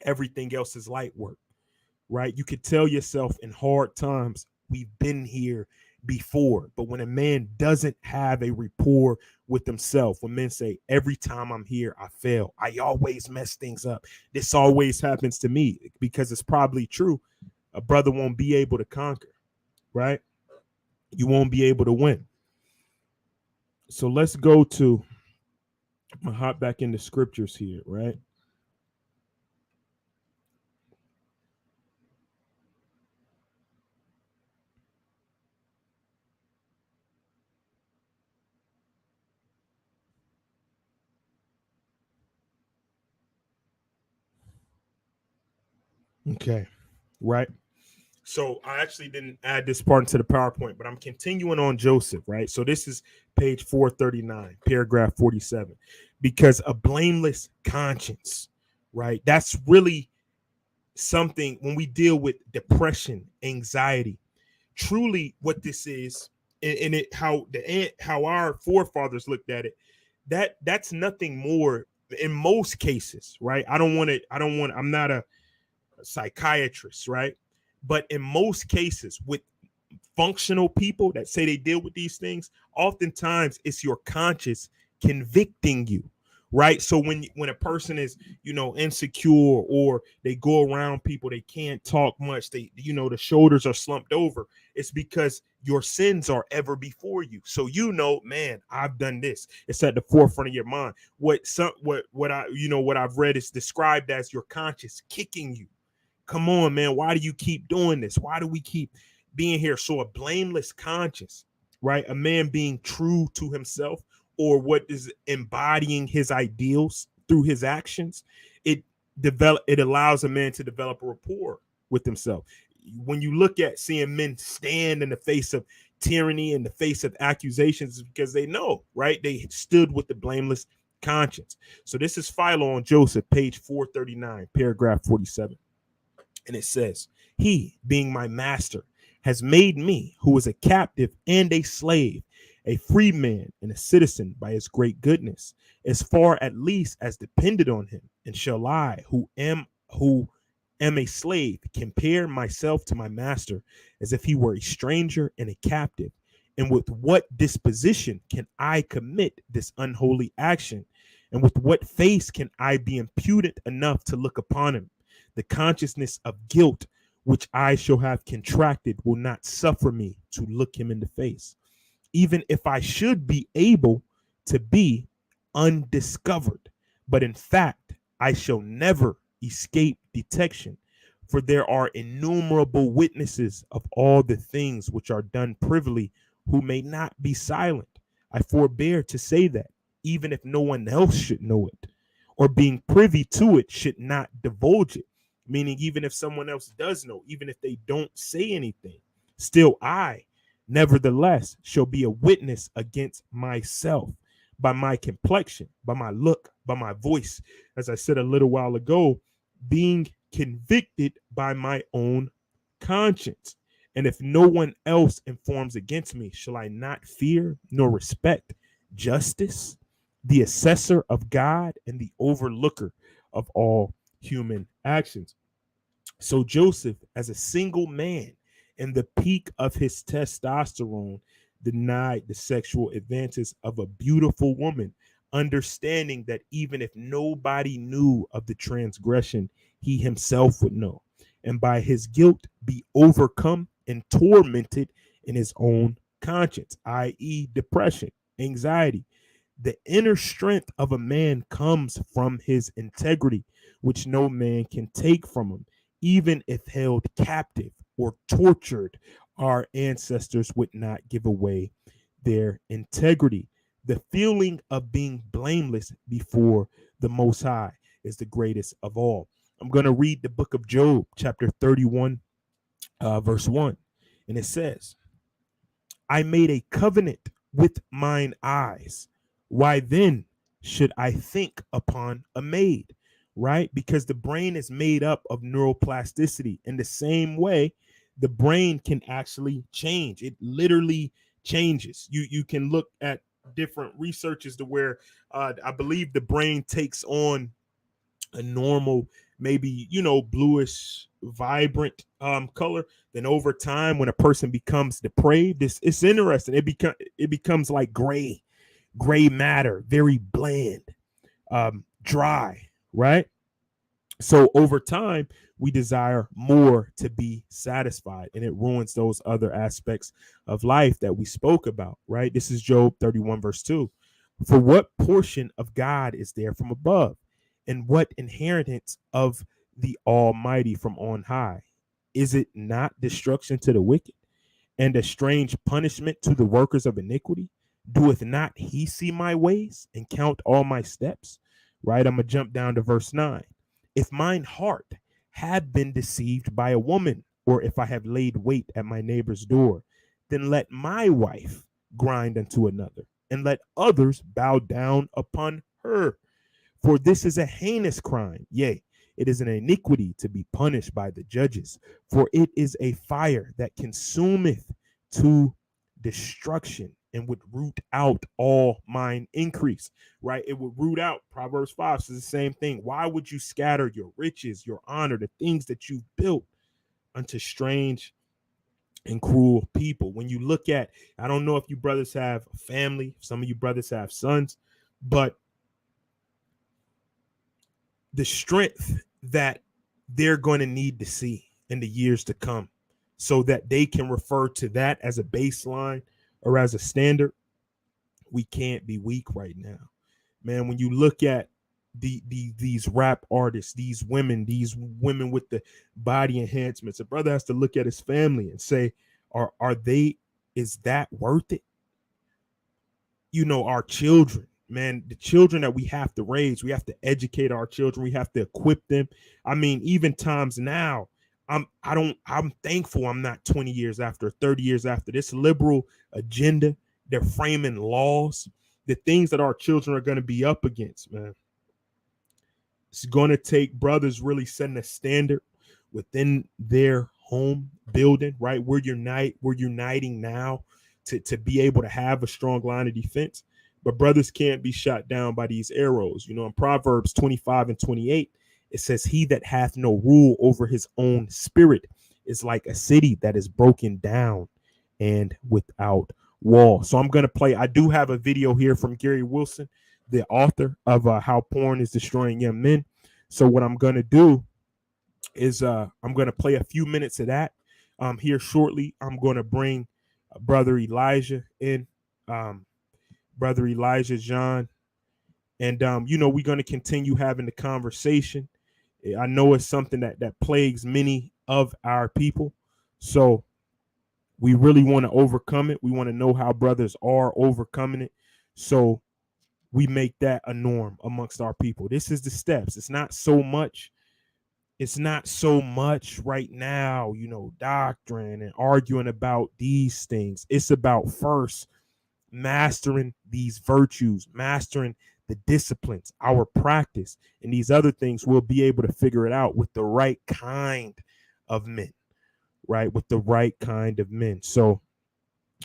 everything else is light work, right? You could tell yourself in hard times, we've been here before. But when a man doesn't have a rapport with himself, when men say, every time I'm here, I fail, I always mess things up, this always happens to me, because it's probably true, a brother won't be able to conquer, right? You won't be able to win. So let's go to, I'm gonna hop back into scriptures here, right? Okay. Right. So I actually didn't add this part into the PowerPoint, but I'm continuing on Joseph, right? So this is page 439, paragraph 47. Because a blameless conscience, right? That's really something when we deal with depression, anxiety. Truly what this is, and it how our forefathers looked at it, that's nothing more in most cases, right? I'm not a psychiatrist, right? But in most cases, with functional people that say they deal with these things, oftentimes it's your conscience convicting you, right? So when a person is, insecure, or they go around people, they can't talk much, they, the shoulders are slumped over, it's because your sins are ever before you. So, man, I've done this. It's at the forefront of your mind. What I've read is described as your conscience kicking you. Come on, man. Why do you keep doing this? Why do we keep being here? So a blameless conscience, right? A man being true to himself, or what is embodying his ideals through his actions, it allows a man to develop a rapport with himself. When you look at seeing men stand in the face of tyranny, in the face of accusations, because they know, right? They stood with the blameless conscience. So this is Philo on Joseph, page 439, paragraph 47. And it says, he, being my master, has made me, who was a captive and a slave, a free man and a citizen by his great goodness, as far at least as depended on him. And shall I, who am a slave, compare myself to my master as if he were a stranger and a captive? And with what disposition can I commit this unholy action? And with what face can I be impudent enough to look upon him? The consciousness of guilt which I shall have contracted will not suffer me to look him in the face, even if I should be able to be undiscovered. But in fact, I shall never escape detection, for there are innumerable witnesses of all the things which are done privily, who may not be silent. I forbear to say that, even if no one else should know it, or being privy to it should not divulge it. Meaning, even if someone else does know, even if they don't say anything, still I, nevertheless, shall be a witness against myself by my complexion, by my look, by my voice, as I said a little while ago, being convicted by my own conscience. And if no one else informs against me, shall I not fear nor respect justice, the assessor of God and the overlooker of all human actions? So Joseph, as a single man in the peak of his testosterone, denied the sexual advances of a beautiful woman, understanding that even if nobody knew of the transgression, he himself would know, and by his guilt be overcome and tormented in his own conscience, i.e., depression, anxiety. The inner strength of a man comes from his integrity, which no man can take from him. Even if held captive or tortured, our ancestors would not give away their integrity. The feeling of being blameless before the Most High is the greatest of all. I'm going to read the book of Job, chapter 31, verse 1. And it says, I made a covenant with mine eyes. Why then should I think upon a maid? Right? Because the brain is made up of neuroplasticity. In the same way, the brain can actually change. It literally changes. You can look at different researches to where I believe the brain takes on a normal, maybe bluish vibrant color. Then over time, when a person becomes depraved, it's interesting, it becomes like gray matter, very bland, dry, right? So over time, we desire more to be satisfied, and it ruins those other aspects of life that we spoke about, right? This is Job 31 verse 2. For what portion of God is there from above, and what inheritance of the Almighty from on high? Is it not destruction to the wicked, and a strange punishment to the workers of iniquity? Doeth not he see my ways and count all my steps? Right? I'm going to jump down to verse 9. If mine heart have been deceived by a woman, or if I have laid wait at my neighbor's door, then let my wife grind unto another, and let others bow down upon her. For this is a heinous crime, yea, it is an iniquity to be punished by the judges. For it is a fire that consumeth to destruction, and would root out all mine increase. Right? It would root out. Proverbs 5 says the same thing. Why would you scatter your riches, your honor, the things that you've built unto strange and cruel people? When you look at, I don't know if you brothers have a family, some of you brothers have sons, but the strength that they're going to need to see in the years to come, so that they can refer to that as a baseline or as a standard. We can't be weak right now, man. When you look at these rap artists, these women with the body enhancements, a brother has to look at his family and say, are they, is that worth it? You know, our children, man, the children that we have to raise, we have to educate our children, we have to equip them. I mean, even times now, I'm thankful I'm not 20 years after, 30 years after this liberal agenda. They're framing laws, the things that our children are going to be up against, man. It's going to take brothers really setting a standard within their home building, right? We're uniting now to be able to have a strong line of defense. But brothers can't be shot down by these arrows. You know, in Proverbs 25 and 28, it says, he that hath no rule over his own spirit is like a city that is broken down and without wall. So I'm going to play. I do have a video here from Gary Wilson, the author of How Porn is Destroying Young Men. So what I'm going to do is I'm going to play a few minutes of that here shortly. I'm going to bring Brother Elijah in, Brother Elijah John. And, you know, we're going to continue having the conversation. I know it's something that plagues many of our people. So we really want to overcome it. We want to know how brothers are overcoming it. So we make that a norm amongst our people. This is the steps. It's not so much right now, you know, doctrine and arguing about these things. It's about first mastering these virtues, mastering the disciplines, our practice, and these other things. We'll be able to figure it out with the right kind of men, right? With the right kind of men. So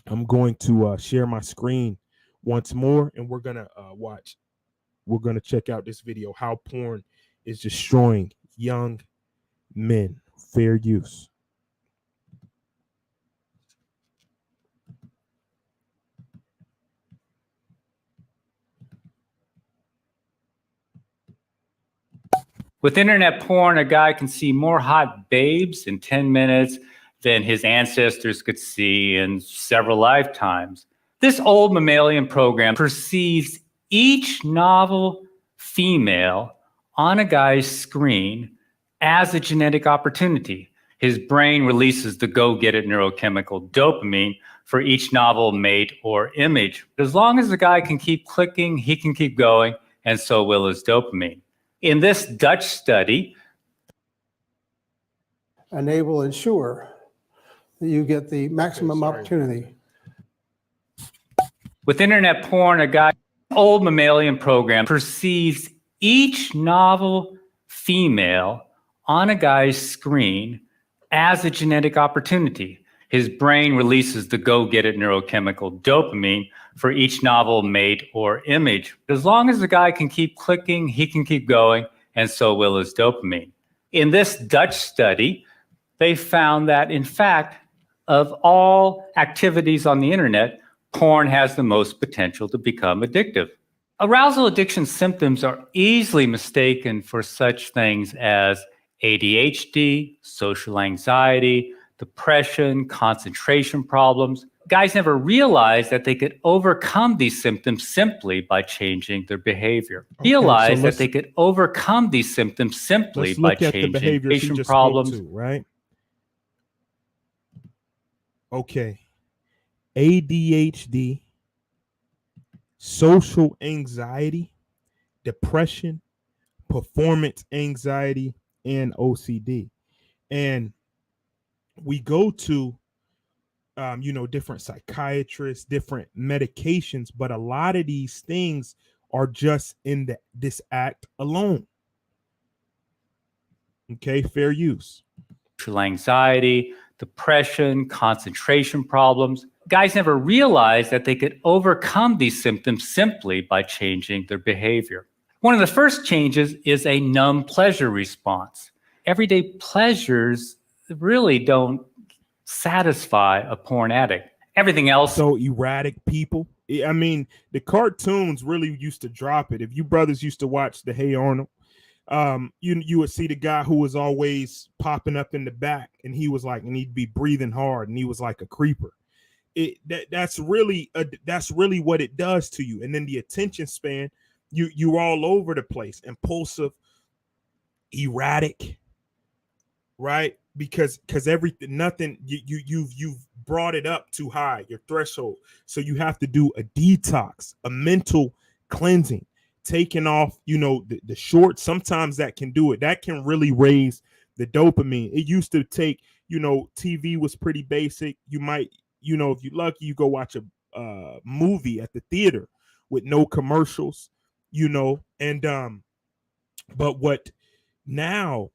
I'm going to share my screen once more, and we're going to check out this video, How Porn is Destroying Young Men. Fair use. With internet porn, a guy can see more hot babes in 10 minutes than his ancestors could see in several lifetimes. This old mammalian program perceives each novel female on a guy's screen as a genetic opportunity. His brain releases the go-get-it neurochemical dopamine for each novel mate or image. As long as the guy can keep clicking, he can keep going, and so will his dopamine. In this Dutch study, enable, ensure that you get the maximum opportunity. with internet porn, a guy, old mammalian program perceives each novel female on a guy's screen as a genetic opportunity. His brain releases the go-get-it neurochemical dopamine for each novel mate or image. As long as the guy can keep clicking, he can keep going, and so will his dopamine. In this Dutch study, they found that, in fact, of all activities on the internet, porn has the most potential to become addictive. Arousal addiction symptoms are easily mistaken for such things as ADHD, social anxiety, depression, concentration problems. Guys never realized that they could overcome these symptoms simply by changing their behavior. Realize that they could overcome these symptoms simply by changing concentration problems. Right? Okay. ADHD, social anxiety, depression, performance anxiety, and OCD. And we go to, different psychiatrists, different medications, but a lot of these things are just in this act alone. Okay, fair use. Anxiety, depression, concentration problems. Guys never realized that they could overcome these symptoms simply by changing their behavior. One of the first changes is a numb pleasure response. Everyday pleasures really don't satisfy a porn addict. Everything else. So erratic people. I mean, the cartoons really used to drop it. If you brothers used to watch the Hey Arnold, you would see the guy who was always popping up in the back, and he was like, and he'd be breathing hard, and he was like a creeper. That's really what it does to you. And then the attention span, you're all over the place, impulsive, erratic, right? Because everything, nothing, you've brought it up too high, your threshold. So you have to do a detox, a mental cleansing, taking off, the short. Sometimes that can do it. That can really raise the dopamine. It used to take, TV was pretty basic. You might, if you're lucky, you go watch a movie at the theater with no commercials, and but what now,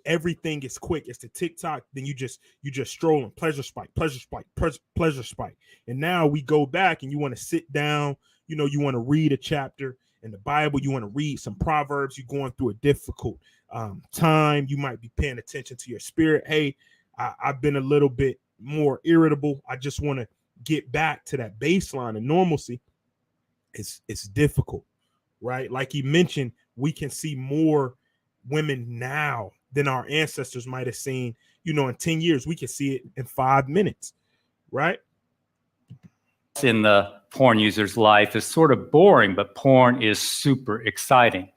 everything is quick. It's the TikTok. Then you just strolling, pleasure spike, pleasure spike. And now we go back, and you want to sit down, you want to read a chapter in the Bible, you want to read some Proverbs, you're going through a difficult time, you might be paying attention to your spirit. Hey, I've been a little bit more irritable. I just want to get back to that baseline of normalcy. It's difficult, right? Like he mentioned, we can see more women now than our ancestors might have seen, in 10 years. We can see it in 5 minutes, right? In the porn user's life is sort of boring, but porn is super exciting.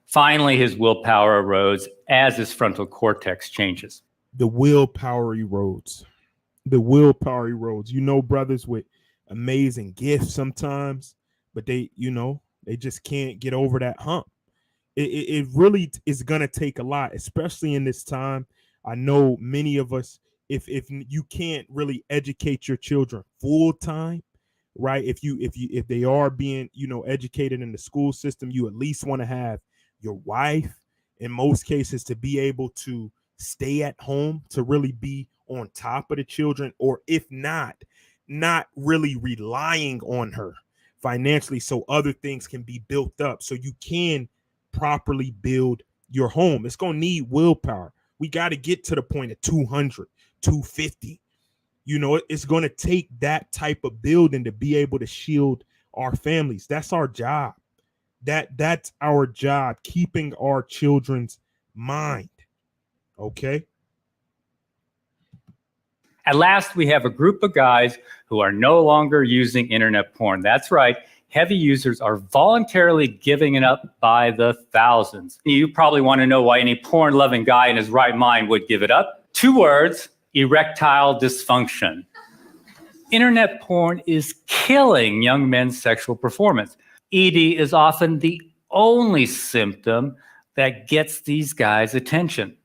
Finally, his willpower erodes as his frontal cortex changes. The willpower erodes. Brothers with amazing gifts sometimes, but they just can't get over that hump. It really is going to take a lot, especially in this time. I know many of us, if you can't really educate your children full time, right? If they are being, educated in the school system, you at least want to have your wife, in most cases, to be able to stay at home, to really be on top of the children, or if not really relying on her financially, so other things can be built up, so you can properly build your home. It's going to need willpower. We got to get to the point of 200, 250. It's going to take that type of building to be able to shield our families. That's our job. That's our job, keeping our children's mind. Okay. At last, we have a group of guys who are no longer using internet porn. That's right. Heavy users are voluntarily giving it up by the thousands. You probably want to know why any porn-loving guy in his right mind would give it up. 2 words: erectile dysfunction. Internet porn is killing young men's sexual performance. ED is often the only symptom that gets these guys' attention.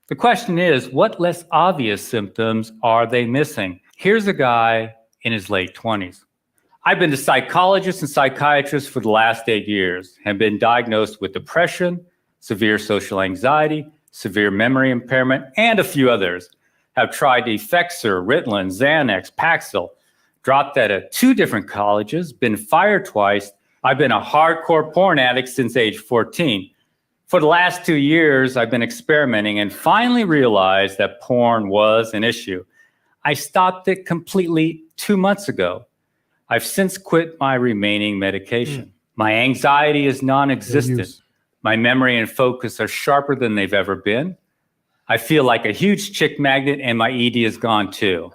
The question is, what less obvious symptoms are they missing? Here's a guy in his late 20s. I've been to psychologists and psychiatrists for the last 8 years, have been diagnosed with depression, severe social anxiety, severe memory impairment, and a few others. Have tried Effexor, Ritalin, Xanax, Paxil, dropped out of 2 different colleges, been fired twice. I've been a hardcore porn addict since age 14. For the last 2 years, I've been experimenting and finally realized that porn was an issue. I stopped it completely 2 months ago. I've since quit my remaining medication. My anxiety is non-existent. My memory and focus are sharper than they've ever been. I feel like a huge chick magnet, and my ED is gone too.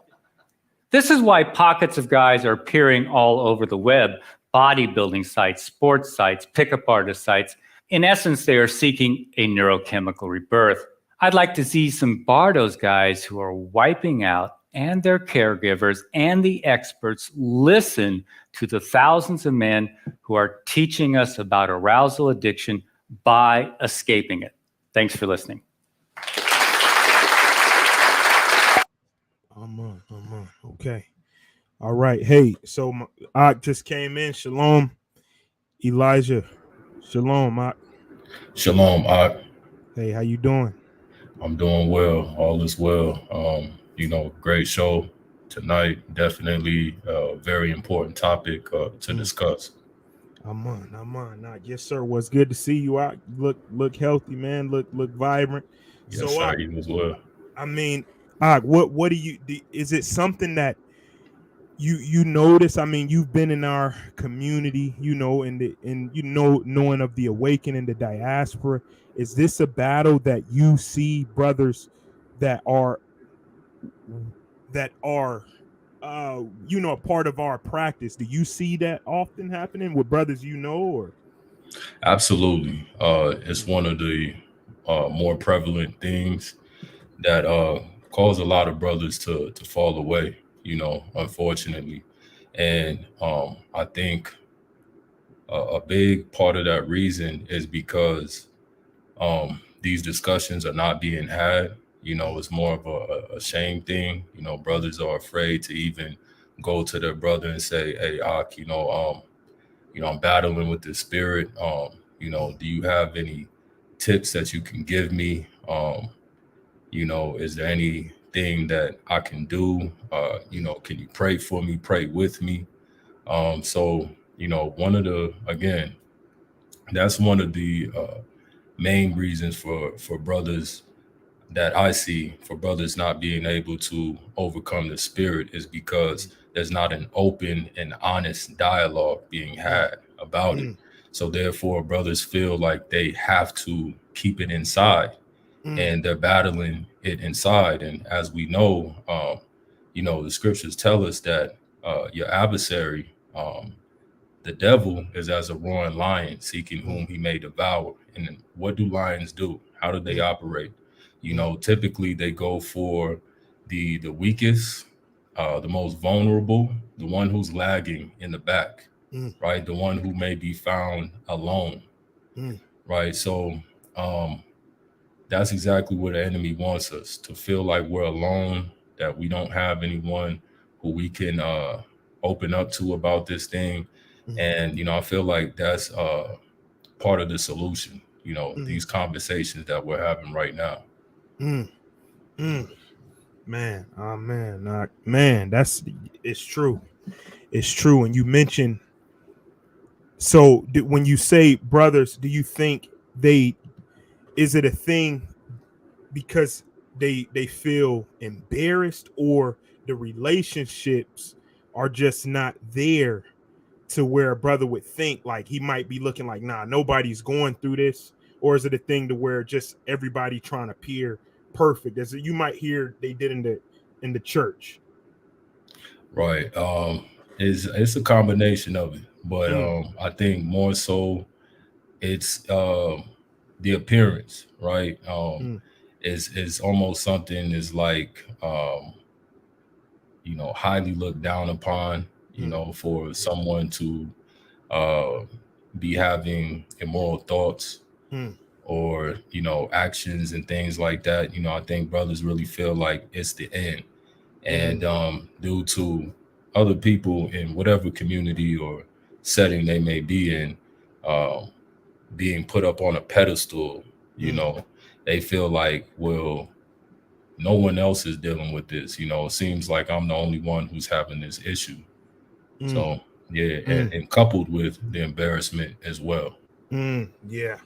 This is why pockets of guys are appearing all over the web: bodybuilding sites, sports sites, pickup artist sites. In essence, they are seeking a neurochemical rebirth. I'd like to see some Bardos guys who are wiping out, and their caregivers and the experts listen to the thousands of men who are teaching us about arousal addiction by escaping it. Thanks for listening. I'm on. Okay. All right. Hey, so I just came in. Shalom, Elijah. Shalom, Ak. Shalom, Hey, how you doing? I'm doing well. All is well. Great show tonight. Definitely a very important topic to Mm. discuss. I'm on. Yes, sir. Was good to see you out. Look healthy, man. Look vibrant. Yes, So sir. You as well. I mean, what is it something that you notice? I mean, you've been in our community, knowing of the awakening, the diaspora. Is this a battle that you see brothers that are that are a part of our practice? Do you see that often happening with brothers or Absolutely. It's one of the more prevalent things that cause a lot of brothers to fall away, unfortunately. And I think a big part of that reason is because these discussions are not being had. It's more of a shame thing. Brothers are afraid to even go to their brother and say, "Hey, Ak, I'm battling with this spirit. Do you have any tips that you can give me? Is there anything that I can do? Can you pray for me? Pray with me?" So, that's one of the main reasons for brothers that I see for brothers not being able to overcome the spirit is because there's not an open and honest dialogue being had about it. Mm, So therefore, brothers feel like they have to keep it inside, mm, and they're battling it inside. And as we know, the scriptures tell us that your adversary, the devil, is as a roaring lion seeking mm, whom he may devour. And what do lions do? How do they mm, operate? mm, Typically they go for the weakest, the most vulnerable, the one who's lagging in the back, mm, right? The one who may be found alone, mm, right? So um, that's exactly what the enemy wants us to feel, like we're alone, that we don't have anyone who we can open up to about this thing. mm, And I feel like that's part of the solution, mm, these conversations that we're having right now. mm, mm. Man, oh man, it's true. It's true. And you mentioned, so when you say brothers, do you think is it a thing because they feel embarrassed, or the relationships are just not there to where a brother would think like he might be looking like, nah, nobody's going through this? Or is it a thing to where just everybody trying to appear perfect, as you might hear they did in the church? Right. It's a combination of it, but Mm, I think more so it's the appearance, right? mm, Is almost something is like highly looked down upon, mm, for someone to uh, be having immoral thoughts mm, or actions and things like that. I think brothers really feel like it's the end, and mm, due to other people in whatever community or setting they may be in, um, being put up on a pedestal, you mm, know, they feel like, well, no one else is dealing with this. It seems like I'm the only one who's having this issue. mm, So yeah, mm, and coupled with the embarrassment as well. yeah.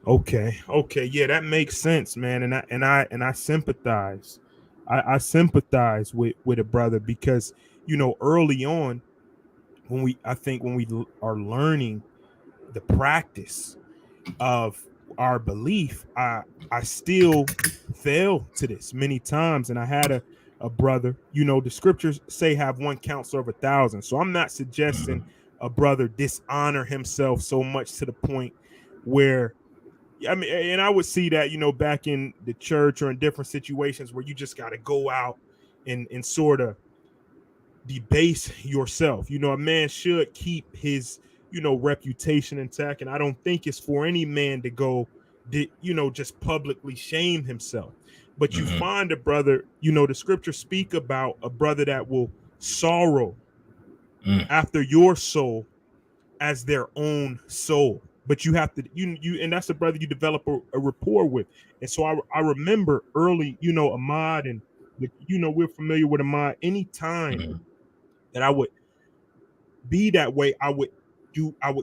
Okay, yeah, that makes sense, man. And I sympathize. I sympathize with a brother, because early on, when we are learning the practice of our belief, I still fell to this many times. And I had a brother, the scriptures say have one counselor of 1,000. So I'm not suggesting Mhm. a brother dishonor himself so much to the point where, I mean, and I would see that, back in the church or in different situations where you just got to go out and sort of debase yourself. A man should keep his, reputation intact. And I don't think it's for any man to go did, just publicly shame himself. But you Mm-hmm. find a brother, the scriptures speak about a brother that will sorrow Mm. after your soul as their own soul. But you have to, and that's a brother you develop a rapport with. And so I remember early, Ahmad, and we're familiar with Ahmad. Anytime Mm-hmm. that I would be that way, I would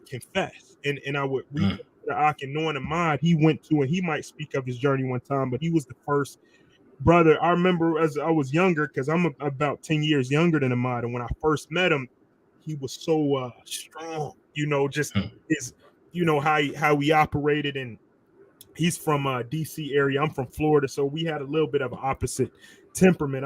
confess, and I would reach Mm. out to the Ak, and knowing Ahmad, he went to, and he might speak of his journey one time, but he was the first brother. I remember as I was younger, because I'm about 10 years younger than Ahmad, and when I first met him, he was so strong, just Mm. his, how he operated. And he's from DC area. I'm from Florida, so we had a little bit of an opposite temperament.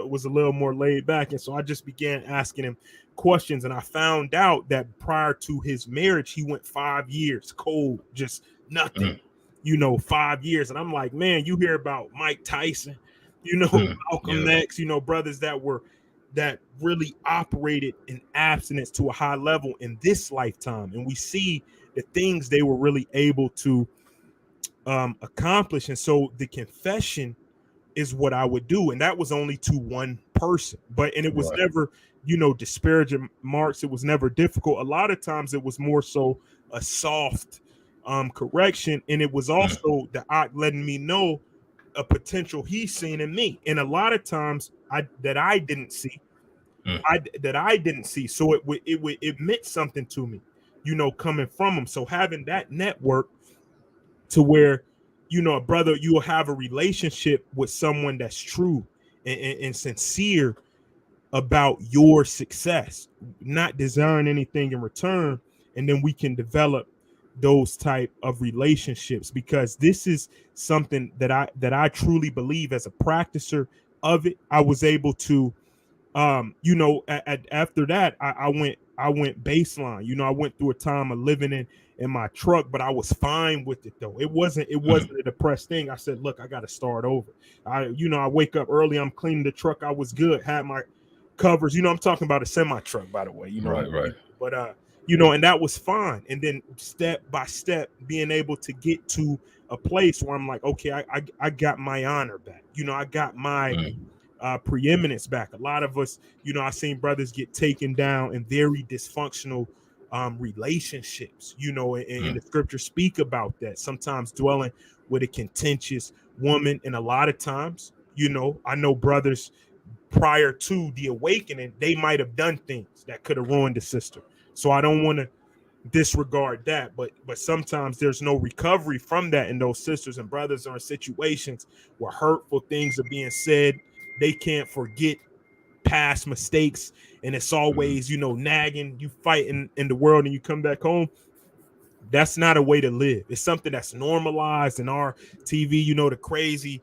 Was a little more laid back, and so I just began asking him questions, and I found out that prior to his marriage, he went 5 years cold, just nothing. Mm. 5 years, and I'm like, man, you hear about Mike Tyson, Mm. Malcolm Yeah. X, brothers that really operated in abstinence to a high level in this lifetime, and we see the things they were really able to accomplish. And so the confession is what I would do, and that was only to one person, and it was Right. never disparaging marks. It was never difficult. A lot of times it was more so a soft correction, and it was Mm. also the Ak letting me know a potential he's seen in me, and a lot of times I didn't see. Mm. I didn't see, so it meant something to me, coming from him. So having that network to where a brother, you will have a relationship with someone that's true and sincere about your success, not desiring anything in return, and then we can develop those type of relationships, because this is something that I truly believe, as a practicer of it, I was able to after that, I went baseline. I went through a time of living in my truck, but I was fine with it though. It wasn't Mm. a depressed thing. I said, look, I got to start over. I wake up early, I'm cleaning the truck. I was good, had my covers. I'm talking about a semi truck, by the way. Right. Right. But and that was fine. And then step by step, being able to get to a place where I'm like, okay, I got my honor back. I got my Mm. preeminence back. A lot of us, I've seen brothers get taken down in very dysfunctional relationships, and Mm. the scriptures speak about that, sometimes dwelling with a contentious woman. And a lot of times, I know brothers prior to the awakening, they might have done things that could have ruined the sister. So I don't want to disregard that, but sometimes there's no recovery from that, and those sisters and brothers are in situations where hurtful things are being said. They can't forget past mistakes, and it's Mm. always nagging. You fight in the world, and you come back home. That's not a way to live. It's something that's normalized in our TV, the crazy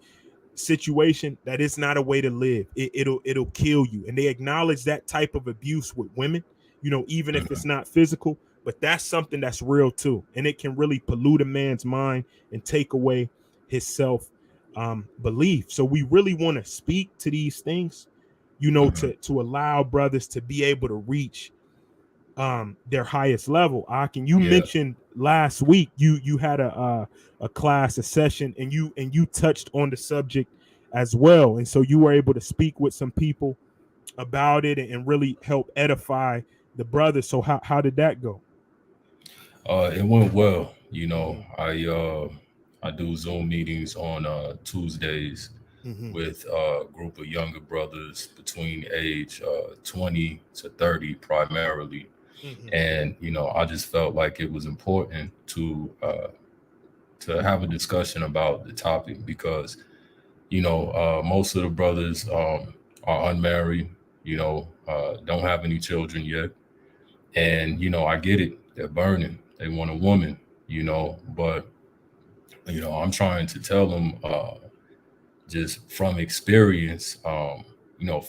situation. That is not a way to live. It'll kill you. And they acknowledge that type of abuse with women, even if Mm. it's not physical, but that's something that's real too, and it can really pollute a man's mind and take away his self belief. So we really want to speak to these things, Mm. to allow brothers to be able to reach their highest level. Akin, you Yeah. mentioned last week you had a class, a session, and you touched on the subject as well, and so you were able to speak with some people about it and really help edify the brothers. So how did that go? It went well. Mm-hmm. I do Zoom meetings on Tuesdays Mm-hmm. with a group of younger brothers between age 20 to 30 primarily. Mm-hmm. And, I just felt like it was important to have a discussion about the topic because, most of the brothers are unmarried, don't have any children yet. And, I get it. They're burning. They want a woman, but, I'm trying to tell them just from experience,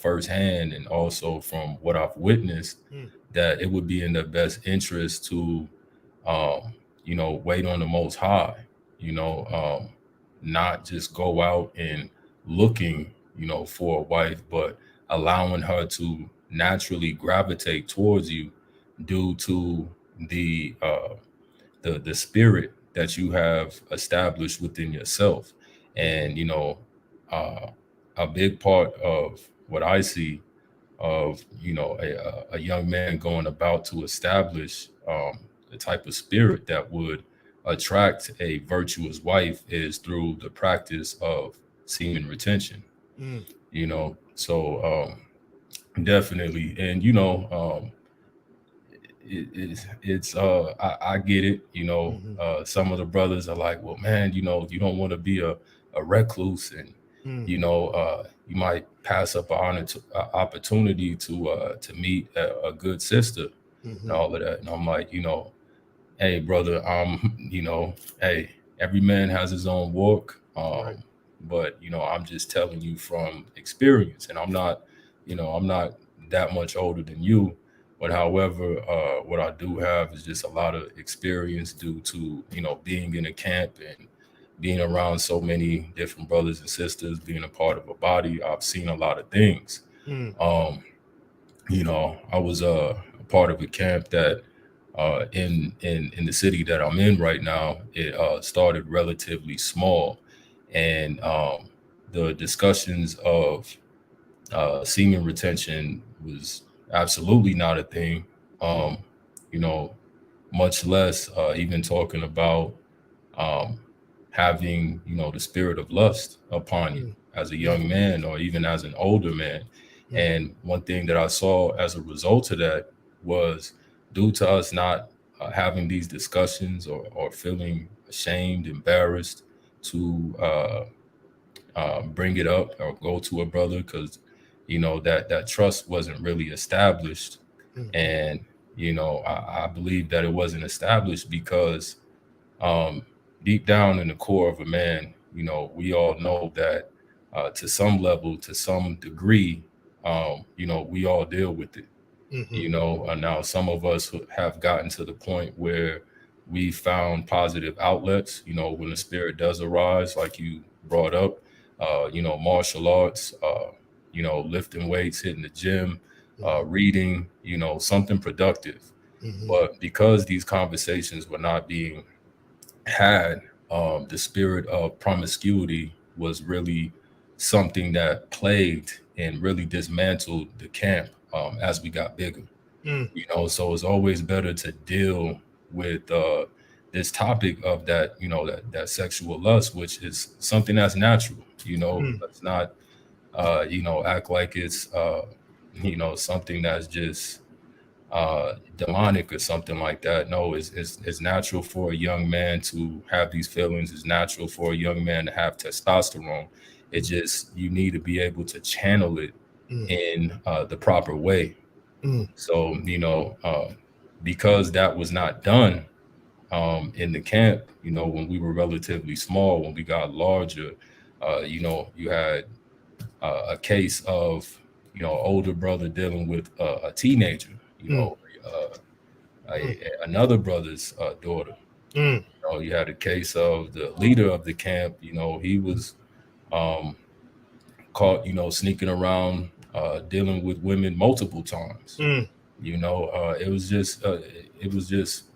firsthand, and also from what I've witnessed, that it would be in their best interest to, wait on the Most High, not just go out and looking, for a wife, but allowing her to naturally gravitate towards you due to the spirit that you have established within yourself. And, you know, a big part of what I see of, you know, a young man going about to establish the type of spirit that would attract a virtuous wife is through the practice of semen retention, Mm, you know. So definitely. And, you know, I get it, you know. mhm, Some of the brothers are like, well, man, you know, you don't want to be a recluse, and mm, you know, you might pass up an opportunity to meet a good sister and mhm. all of that. And I'm like, you know, hey, brother, you know, hey, every man has his own walk. Right. But you know, I'm just telling you from experience, and I'm not, you know, I'm not that much older than you. But however, what I do have is just a lot of experience due to, you know, being in a camp and being around so many different brothers and sisters, being a part of a body. I've seen a lot of things. Mm, Um, you know, I was a part of a camp that in the city that I'm in right now. It started relatively small, and the discussions of semen retention was absolutely not a thing. Um, you know, much less even talking about um, having, you know, the spirit of lust upon you mm, as a mm, young man or even as an older man. mm, And one thing that I saw as a result of that was, due to us not having these discussions, or feeling ashamed, embarrassed to bring it up or go to a brother, because you know that trust wasn't really established. mm, And you know, I believe that it wasn't established because um, deep down in the core of a man, you know, we all know that to some level, to some degree, you know, we all deal with it. mhm, You know, now some of us have gotten to the point where we found positive outlets. You know, when the spirit does arise, like you brought up, you know, martial arts, you know, lifting weights, hitting the gym, mhm, reading, you know, something productive. mhm, But because these conversations were not being had, the spirit of promiscuity was really something that plagued and really dismantled the camp as we got bigger. mm, You know, so it's always better to deal with this topic of that, you know, that sexual lust, which is something that's natural. You know, mm, let's not you know, act like it's you know, something that's just demonic or something like that. No, it's natural for a young man to have these feelings. It's natural for a young man to have testosterone. It just, you need to be able to channel it mm, in the proper way. mm, So, you know, because that was not done in the camp, you know, when we were relatively small, when we got larger, you know, you had a case of, you know, older brother dealing with a teenager, you mm, know, mm, another brother's daughter. mm, You know, you had a case of the leader of the camp. You know, he was um, caught, you know, sneaking around, dealing with women multiple times. mm, You know, it was just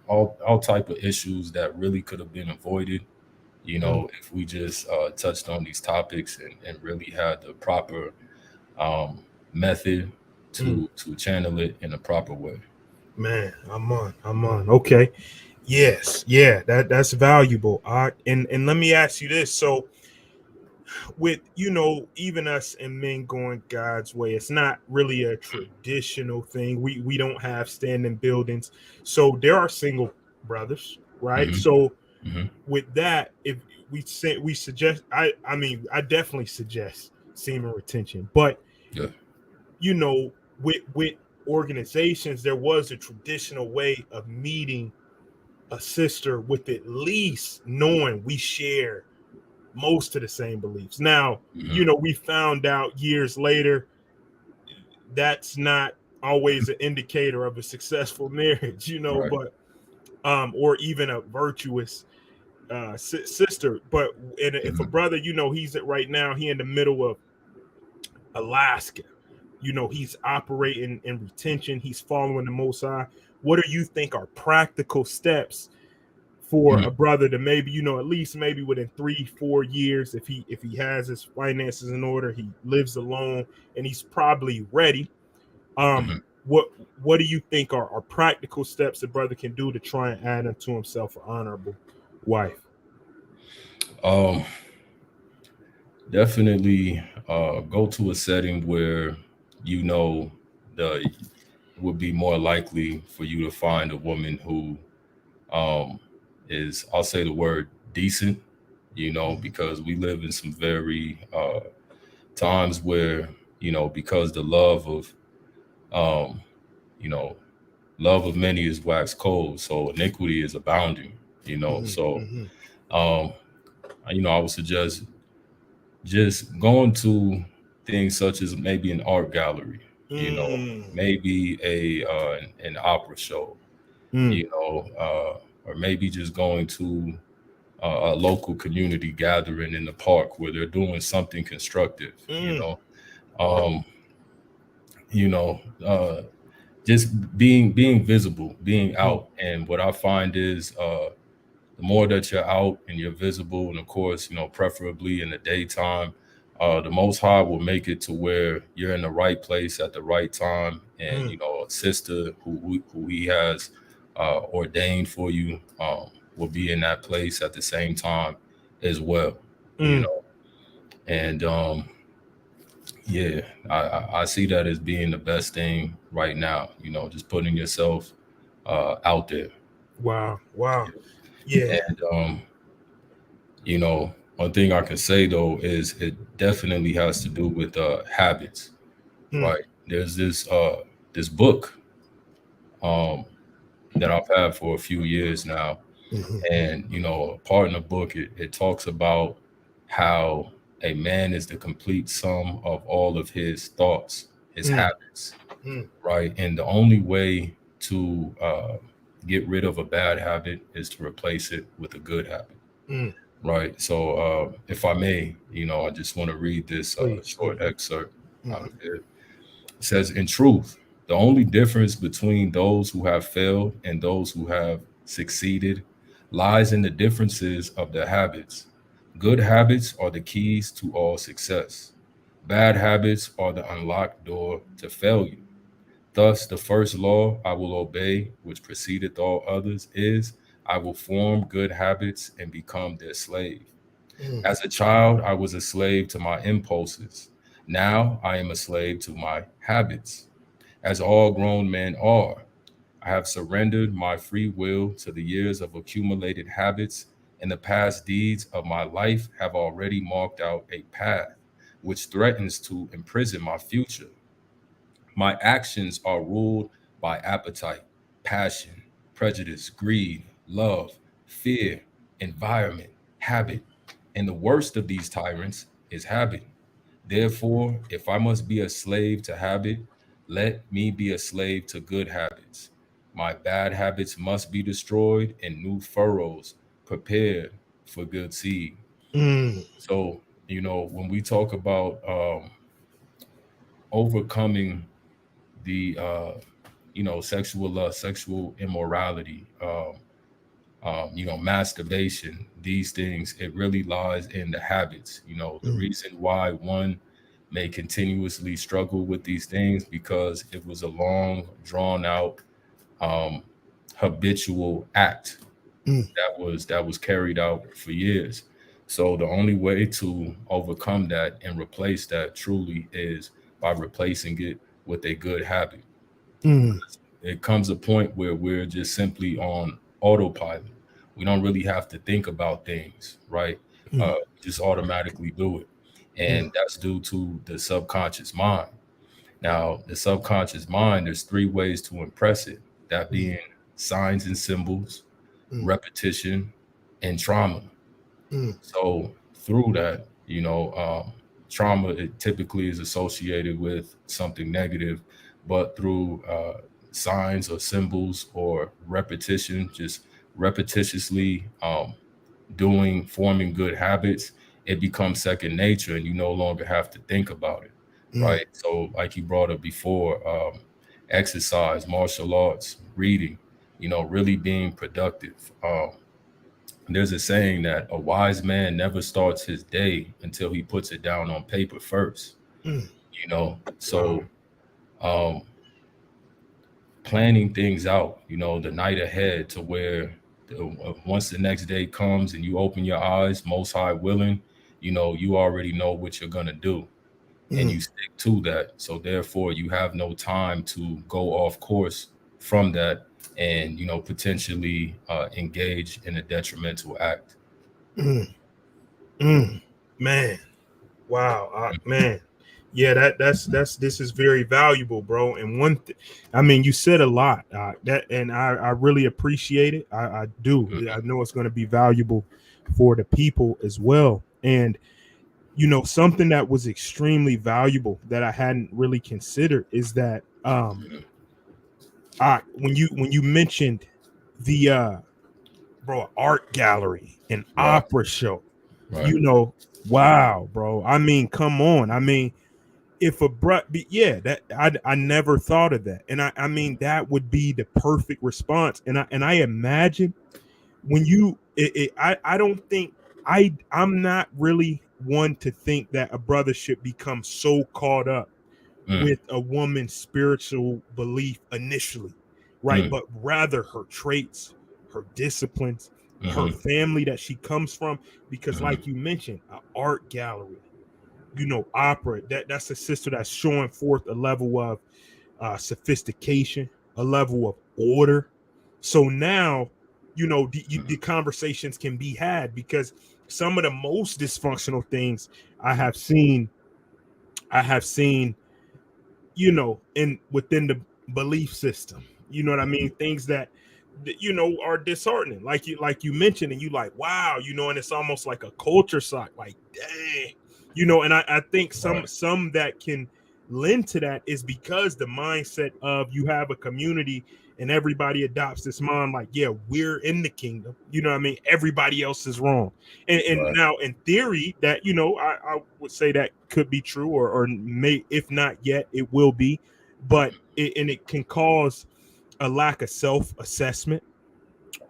all type of issues that really could have been avoided. You mm, know, if we just touched on these topics and really had the proper um, method mm. to channel it in a proper way. Man, I'm on. I'm on. Okay. Yes. Yeah. That's valuable. And let me ask you this. So, with even us and men going God's way, it's not really a traditional thing. We don't have standing buildings, so there are single brothers, right? Hmm. So Hmm. with that, if we suggest, I mean, I definitely suggest semen retention, but Yeah. with organizations, there was a traditional way of meeting a sister with at least knowing we share most of the same beliefs. Now, Hmm. we found out years later that's not always an indicator of a successful marriage, Right. but or even a virtuous sister. But if a Hmm. brother, he's right now, he in the middle of Alaska, he's operating in retention, he's following the Most High. What do you think are practical steps for a brother to maybe, you know, at least maybe within 3-4 years, if he has his finances in order, he lives alone, and he's probably ready. What do you think are practical steps a brother can do to try and add unto himself an honorable wife? Definitely go to a setting where you know it would be more likely for you to find a woman who is, I'll say the word, decent, you know, because we live in some very times where, you know, because the you know, love of many is waxed cold, so iniquity is abounding, you know. So, um, you know, I would suggest just going to things such as maybe an art gallery, you know, maybe an opera show, you know, or maybe just going to a local community gathering in the park where they're doing something constructive, you know. Um, you know, just being visible, being out. And what I find is the more that you're out and you're visible, and of course, you know, preferably in the daytime, the Most High will make it to where you're in the right place at the right time, and you know, a sister who He has ordained for you will be in that place at the same time as well. You know, and yeah, I see that as being the best thing right now. You know, just putting yourself out there. Wow. Yeah. And you know, one thing I can say though is it definitely has to do with habits, right? There's this book that I've had for a few years now, and you know, part in the book it talks about how a man is the complete sum of all of his thoughts, his habits, right? And the only way to get rid of a bad habit is to replace it with a good habit. Right. So, if I may, you know, I just want to read this short excerpt out of it. It says, in truth, the only difference between those who have failed and those who have succeeded lies in the differences of their habits. Good habits are the keys to all success. Bad habits are the unlocked door to failure. Thus, the first law I will obey, which precedeth all others, is I will form good habits and become their slave. As a child, I was a slave to my impulses. Now I am a slave to my habits. As all grown men are, I have surrendered my free will to the years of accumulated habits, and the past deeds of my life have already marked out a path which threatens to imprison my future. My actions are ruled by appetite, passion, prejudice, greed, love, fear, environment, habit. And the worst of these tyrants is habit. Therefore, if I must be a slave to habit, let me be a slave to good habits. My bad habits must be destroyed and new furrows prepared for good seed. So, you know, when we talk about overcoming the you know, sexual lust, sexual immorality, you know, masturbation, these things, it really lies in the habits. You know, the reason why one may continuously struggle with these things because it was a long, drawn out, um, habitual act that was carried out for years. So the only way to overcome that and replace that truly is by replacing it with a good habit. It comes a point where we're just simply on autopilot. We don't really have to think about things, right? Just automatically do it. And that's due to the subconscious mind. Now, the subconscious mind, there's three ways to impress it, that being signs and symbols, repetition, and trauma. So through that, you know, trauma, it typically is associated with something negative, but through signs or symbols or repetition, just repetitiously forming good habits, it becomes second nature and you no longer have to think about it. Right. So like you brought up before, exercise, martial arts, reading, you know, really being productive. there's a saying that a wise man never starts his day until he puts it down on paper first. Mm. You know, Wow. so um, planning things out, you know, the night ahead to where once the next day comes and you open your eyes, most high willing, you know, you already know what you're going to do and Mm. you stick to that. So therefore you have no time to go off course from that and, you know, potentially engage in a detrimental act. Mm. Mm. Man. Wow. Man. Yeah, that's this is very valuable, bro. And I mean, you said a lot. That and I really appreciate it. I do. I know it's going to be valuable for the people as well. And you know, something that was extremely valuable that I hadn't really considered is that when you mentioned the bro, art gallery and Right, opera show, right. you know, wow, bro. I mean, come on. I mean, if a yeah, that I never thought of that. And I mean that would be the perfect response. And I imagine when you I don't think I'm not really one to think that a brother should become so caught up Mm, with a woman's spiritual belief initially, right? mm, But rather her traits, her disciplines, her mm-hmm, family that she comes from. Because, mm-hmm, like you mentioned, an art gallery, you know, opera. That's a sister that's showing forth a level of sophistication, a level of order. So now, you know, the conversations can be had because some of the most dysfunctional things I have seen, I have seen you know, in within the belief system. You know what I mean? Things that you know are disheartening, like you mentioned, and you like, wow, you know, and it's almost like a culture shock, like, dang, you know, and I think right. some that can lend to that is because the mindset of you have a community and everybody adopts this mind like, yeah, we're in the kingdom, you know what I mean, everybody else is wrong. And Right. now in theory that, you know, I would say that could be true, or may, if not yet, it will be, but it can cause a lack of self-assessment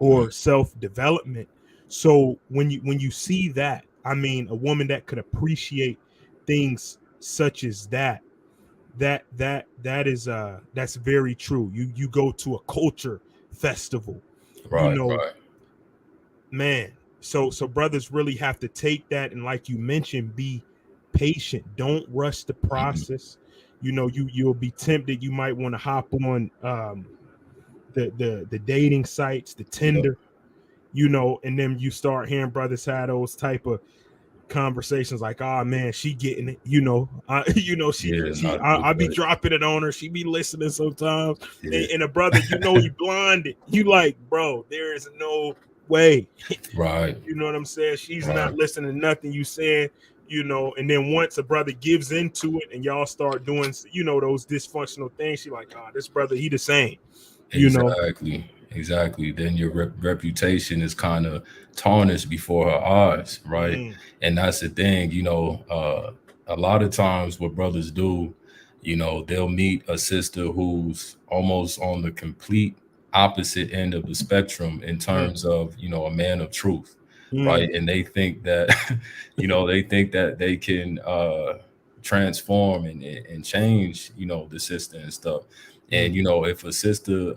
Mm, or self-development. So when you see that, I mean, a woman that could appreciate things such as that is that's very true. You go to a culture festival, you right, know, right. man. So brothers really have to take that and, like you mentioned, be patient. Don't rush the Mm-hmm, process. You know, you'll be tempted. You might want to hop on the dating sites, the yep. Tinder, you know, and then you start hearing brothers have those type of conversations like, oh man, she getting it, you know, you know, Yeah, she not a good I be way. dropping it on her, she be listening sometimes, Yeah, and a brother, you know, he blinded, you like, bro, there is no way, right, you know what I'm saying? She's not right. listening to nothing you saying, you know, and then once a brother gives into it and y'all start doing, you know, those dysfunctional things, she like, oh, this brother, he the same, you know. Exactly, exactly. Then your reputation is kind of tarnished before her eyes, right? Mm, And that's the thing, you know. A lot of times, what brothers do, you know, they'll meet a sister who's almost on the complete opposite end of the spectrum in mm, terms of, you know, a man of truth, mm, right? And they think that, you know, they think that they can transform and change, you know, the sister and stuff. And mm, you know, if a sister,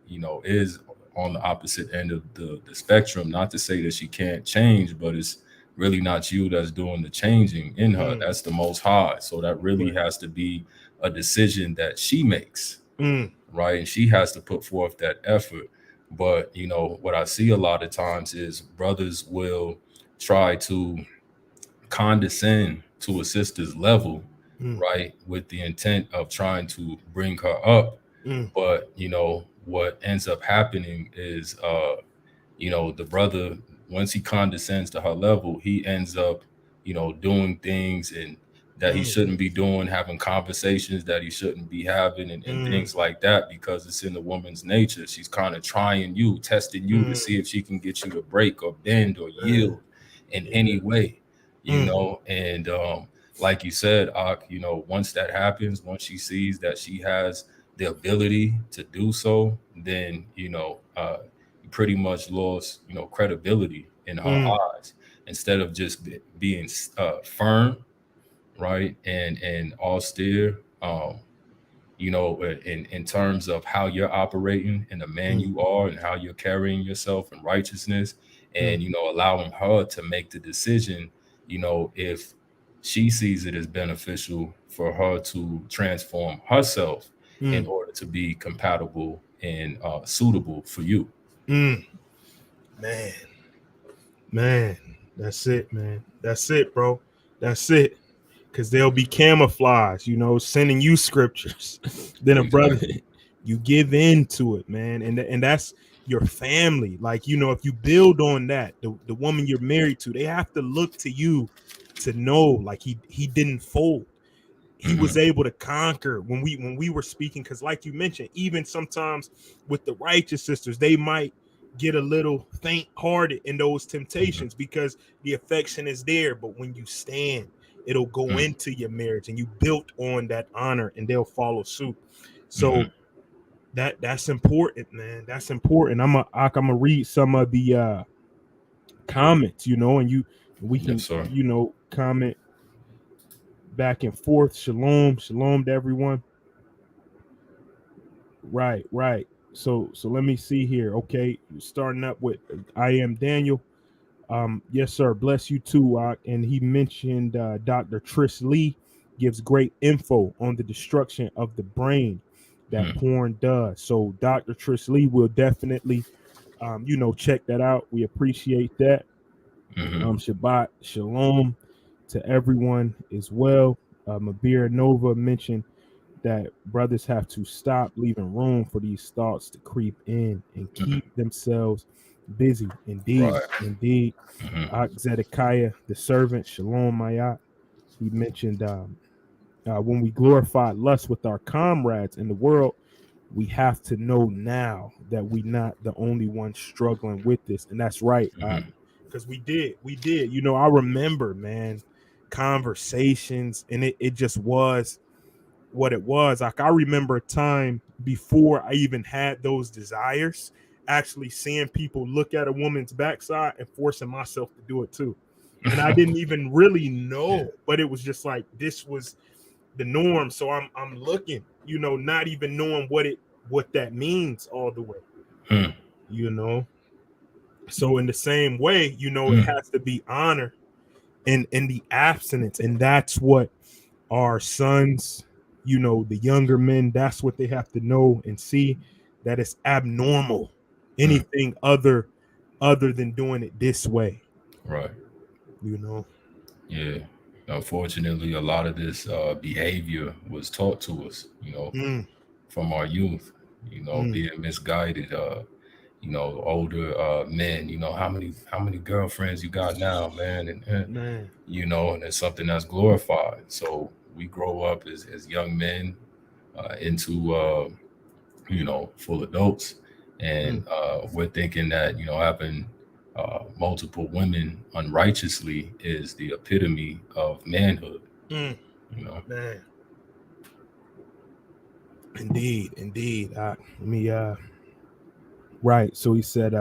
you know, is on the opposite end of the spectrum, not to say that she can't change, but it's really not you that's doing the changing in her. mm, That's the Most High. So that really right. has to be a decision that she makes, Mm, right? And she has to put forth that effort. But you know, what I see a lot of times is brothers will try to condescend to a sister's level, mm, right, with the intent of trying to bring her up. mm, But you know what ends up happening is, you know, the brother, once he condescends to her level, he ends up, you know, doing things and that he mm, shouldn't be doing, having conversations that he shouldn't be having, and mm, things like that, because it's in the woman's nature. She's kind of trying you, testing you to mm, see if she can get you to break or bend or man, yield in yeah. any way, you Mm, know. And like you said, Ak, you know, once that happens, once she sees that she has the ability to do so, then, you know, pretty much lost, credibility in her eyes. Instead of just being firm, right, and austere, in terms of how you're operating and the man you are and how you're carrying yourself in righteousness, and allowing her to make the decision, if she sees it as beneficial for her to transform herself in order to be compatible and suitable for you. Man, that's it, man. That's it, bro. That's it. Because they'll be camouflaged, sending you scriptures. Then a brother, Exactly. you give in to it, man. And that's your family. Like, if you build on that, the woman you're married to, they have to look to you to know, like, he didn't fold. He was able to conquer when we were speaking, because like you mentioned, even sometimes with the righteous sisters, they might get a little faint hearted in those temptations because the affection is there. But when you stand, it'll go into your marriage, and you built on that honor, and they'll follow suit. So that's important, man. That's important. I'm gonna read some of the comments, and we Yes, can, sir. comment back and forth. Shalom to everyone. Right. So let me see here. Okay, starting up with I am Daniel. Yes, sir. Bless you too. And he mentioned Dr. Trish Lee gives great info on the destruction of the brain that porn does. So Dr. Trish Lee will definitely, check that out. We appreciate that. Shabbat Shalom to everyone as well. Mabir Nova mentioned that brothers have to stop leaving room for these thoughts to creep in and keep themselves busy. Indeed. Zedekiah, the servant, Shalom Mayat, he mentioned when we glorify lust with our comrades in the world, we have to know now that we're not the only ones struggling with this. And that's right. Because we did. I remember, man, conversations, and it just was what it was. Like, I remember a time before I even had those desires, actually seeing people look at a woman's backside and forcing myself to do it too. And I didn't even really know, but it was just like this was the norm. So I'm looking, not even knowing what that means all the way. So in the same way, it has to be honor in the abstinence, and that's what our sons, the younger men, that's what they have to know and see, that it's abnormal. Anything other than doing it this way. Right. Yeah. Unfortunately, a lot of this behavior was taught to us, from our youth, being misguided. Older men, how many girlfriends you got now, man, and Man. and it's something that's glorified. So we grow up as young men into full adults, and we're thinking that having multiple women unrighteously is the epitome of manhood. Man. Indeed. Right. So he said,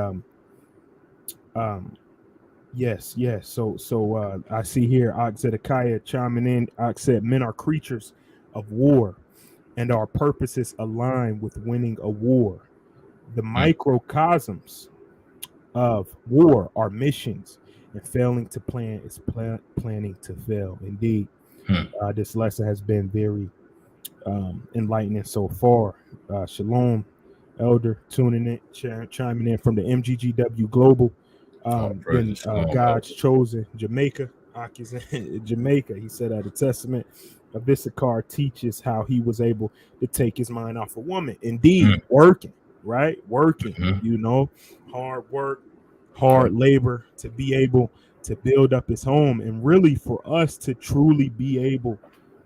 yes. So I see here Zedekiah chiming in. Said men are creatures of war, and our purposes align with winning a war. The microcosms of war are missions, and failing to plan is planning to fail. Indeed, this lesson has been very enlightening so far. Shalom, Elder, tuning in, chiming in from the M.G.G.W. Global. Then God's chosen Jamaica, Jamaica. He said the Testament of Issachar teaches how he was able to take his mind off a woman. Indeed, working, right? Working, hard work, hard labor to be able to build up his home, and really for us to truly be able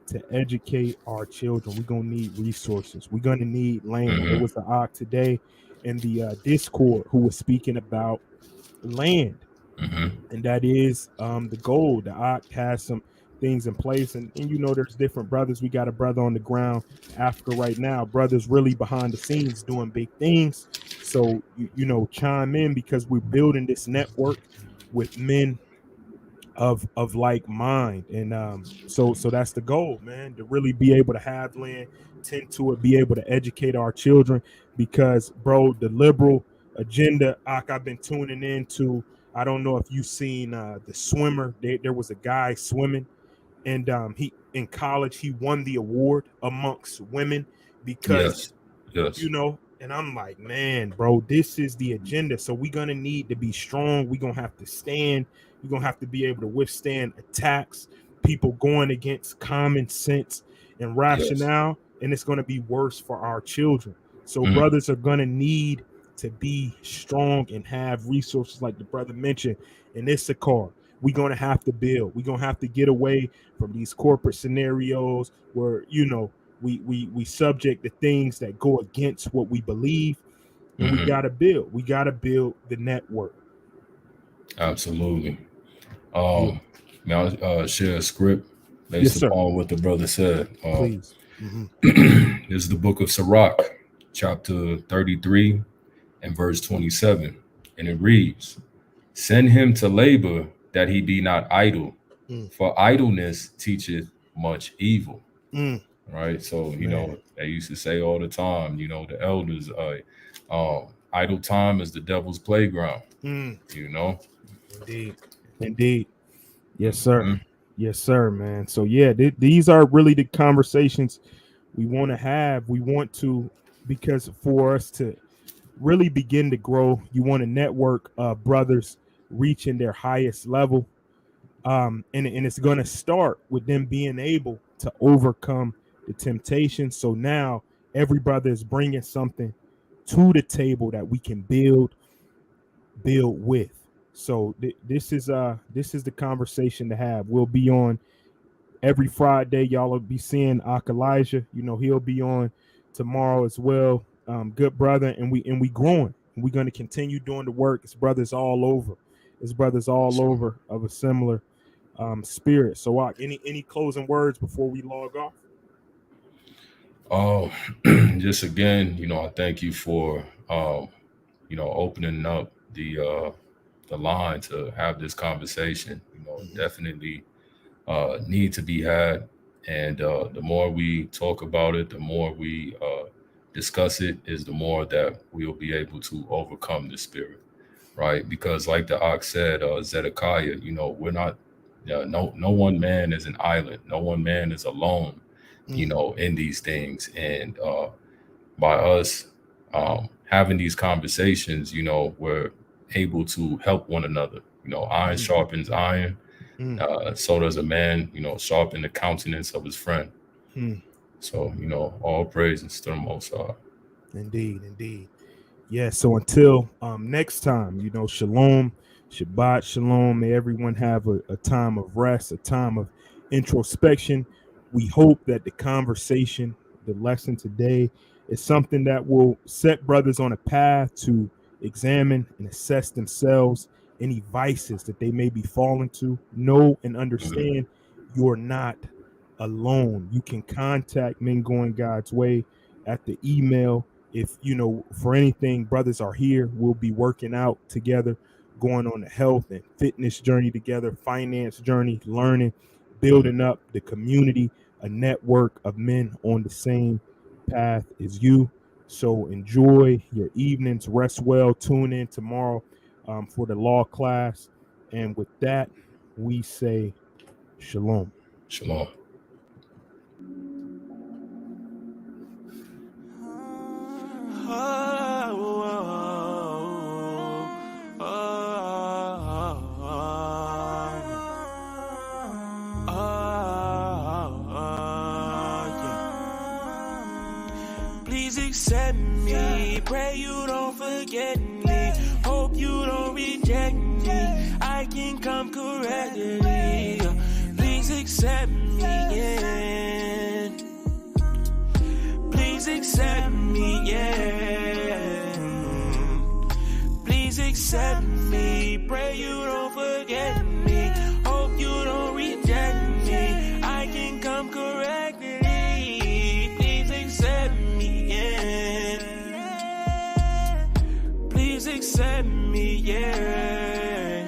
to educate our children, we're gonna need resources. We're gonna need land. There was an oct today in the Discord who was speaking about land, and that is the goal. The oct has some things in place. And you know, there's different brothers. We got a brother on the ground, Africa right now. Brothers really behind the scenes doing big things. So you know, chime in, because we're building this network with men of like mind. And so that's the goal, man, to really be able to have land, tend to it, be able to educate our children. Because bro, the liberal agenda, I've been tuning into, I don't know if you've seen the swimmer. There was a guy swimming, and he in college he won the award amongst women because Yes. you know. And I'm like, man, bro, this is the agenda. So we're gonna need to be strong. We're gonna have to stand. You're gonna have to be able to withstand attacks, people going against common sense and rationale, and it's gonna be worse for our children. So brothers are gonna need to be strong and have resources like the brother mentioned in Issachar. We're gonna have to build. We're gonna have to get away from these corporate scenarios where, you know, we subject to things that go against what we believe, and we gotta build. We gotta build the network. Absolutely. May I share a script based upon what the brother said? Please. This is the book of Sirach, chapter 33 and verse 27. And it reads, "Send him to labor that he be not idle, for idleness teacheth much evil." Right. So, you know, they used to say all the time, you know, the elders, idle time is the devil's playground, you know? Indeed. Yes, sir. Yes, sir, man. So, yeah, these are really the conversations we want to have. We want to, because for us to really begin to grow, you want a network of brothers reaching their highest level. And it's going to start with them being able to overcome the temptation. So now every brother is bringing something to the table that we can build with. So this is the conversation to have. We'll be on every Friday. Y'all will be seeing Elijah. You know, he'll be on tomorrow as well. Good brother, and we growing. We're going to continue doing the work. It's brothers all over. It's brothers all over of a similar spirit. So any closing words before we log off? Just again, you know, I thank you for you know, opening up the line to have this conversation. You know, definitely need to be had, and the more we talk about it, the more we discuss it, is the more that we'll be able to overcome the spirit, right? Because like the Ox said, Zedekiah, you know, we're not, no one man is an island, no one man is alone, you know, in these things. And by us having these conversations, you know, we're able to help one another. You know, iron sharpens iron. So does a man, you know, sharpen the countenance of his friend. So, you know, all praises to the Most High. Indeed. Yeah, so until next time, you know, shalom, Shabbat shalom. May everyone have a time of rest, a time of introspection. We hope that the conversation, the lesson today, is something that will set brothers on a path to examine and assess themselves, any vices that they may be falling to. Know and understand you're not alone. You can contact Men Going God's Way at the email. If, you know, for anything, brothers are here. We'll be working out together, going on a health and fitness journey together, finance journey, learning, building up the community, a network of men on the same path as you. So enjoy your evenings, rest well, tune in tomorrow for the law class. And with that, we say shalom. Shalom. Please accept me, pray you don't forget me, hope you don't reject me, I can come correctly. Please accept me, yeah. Please accept me, yeah. Please accept me, pray you don't forget me, hope you don't reject me, accept me, yeah.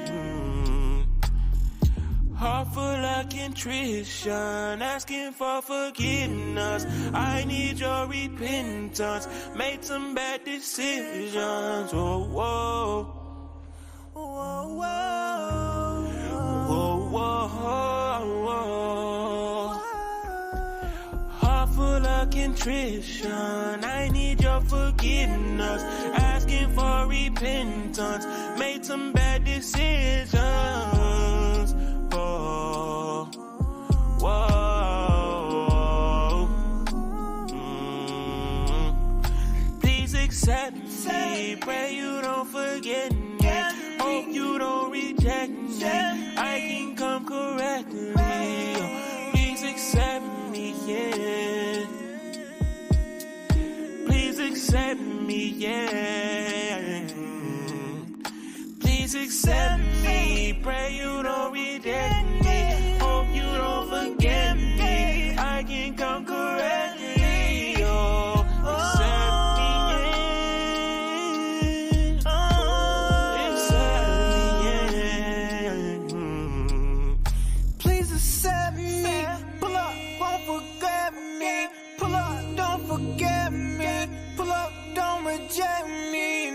Heart full of contrition, asking for forgiveness. I need your repentance. Made some bad decisions. Whoa, whoa. Whoa, whoa. Whoa, whoa, whoa. Heart full of contrition, I need your forgiveness. Asking for repentance. Made some bad decisions. Whoa, whoa. Please accept me. Pray you don't forget me. Hope you don't reject me. I can come correctly.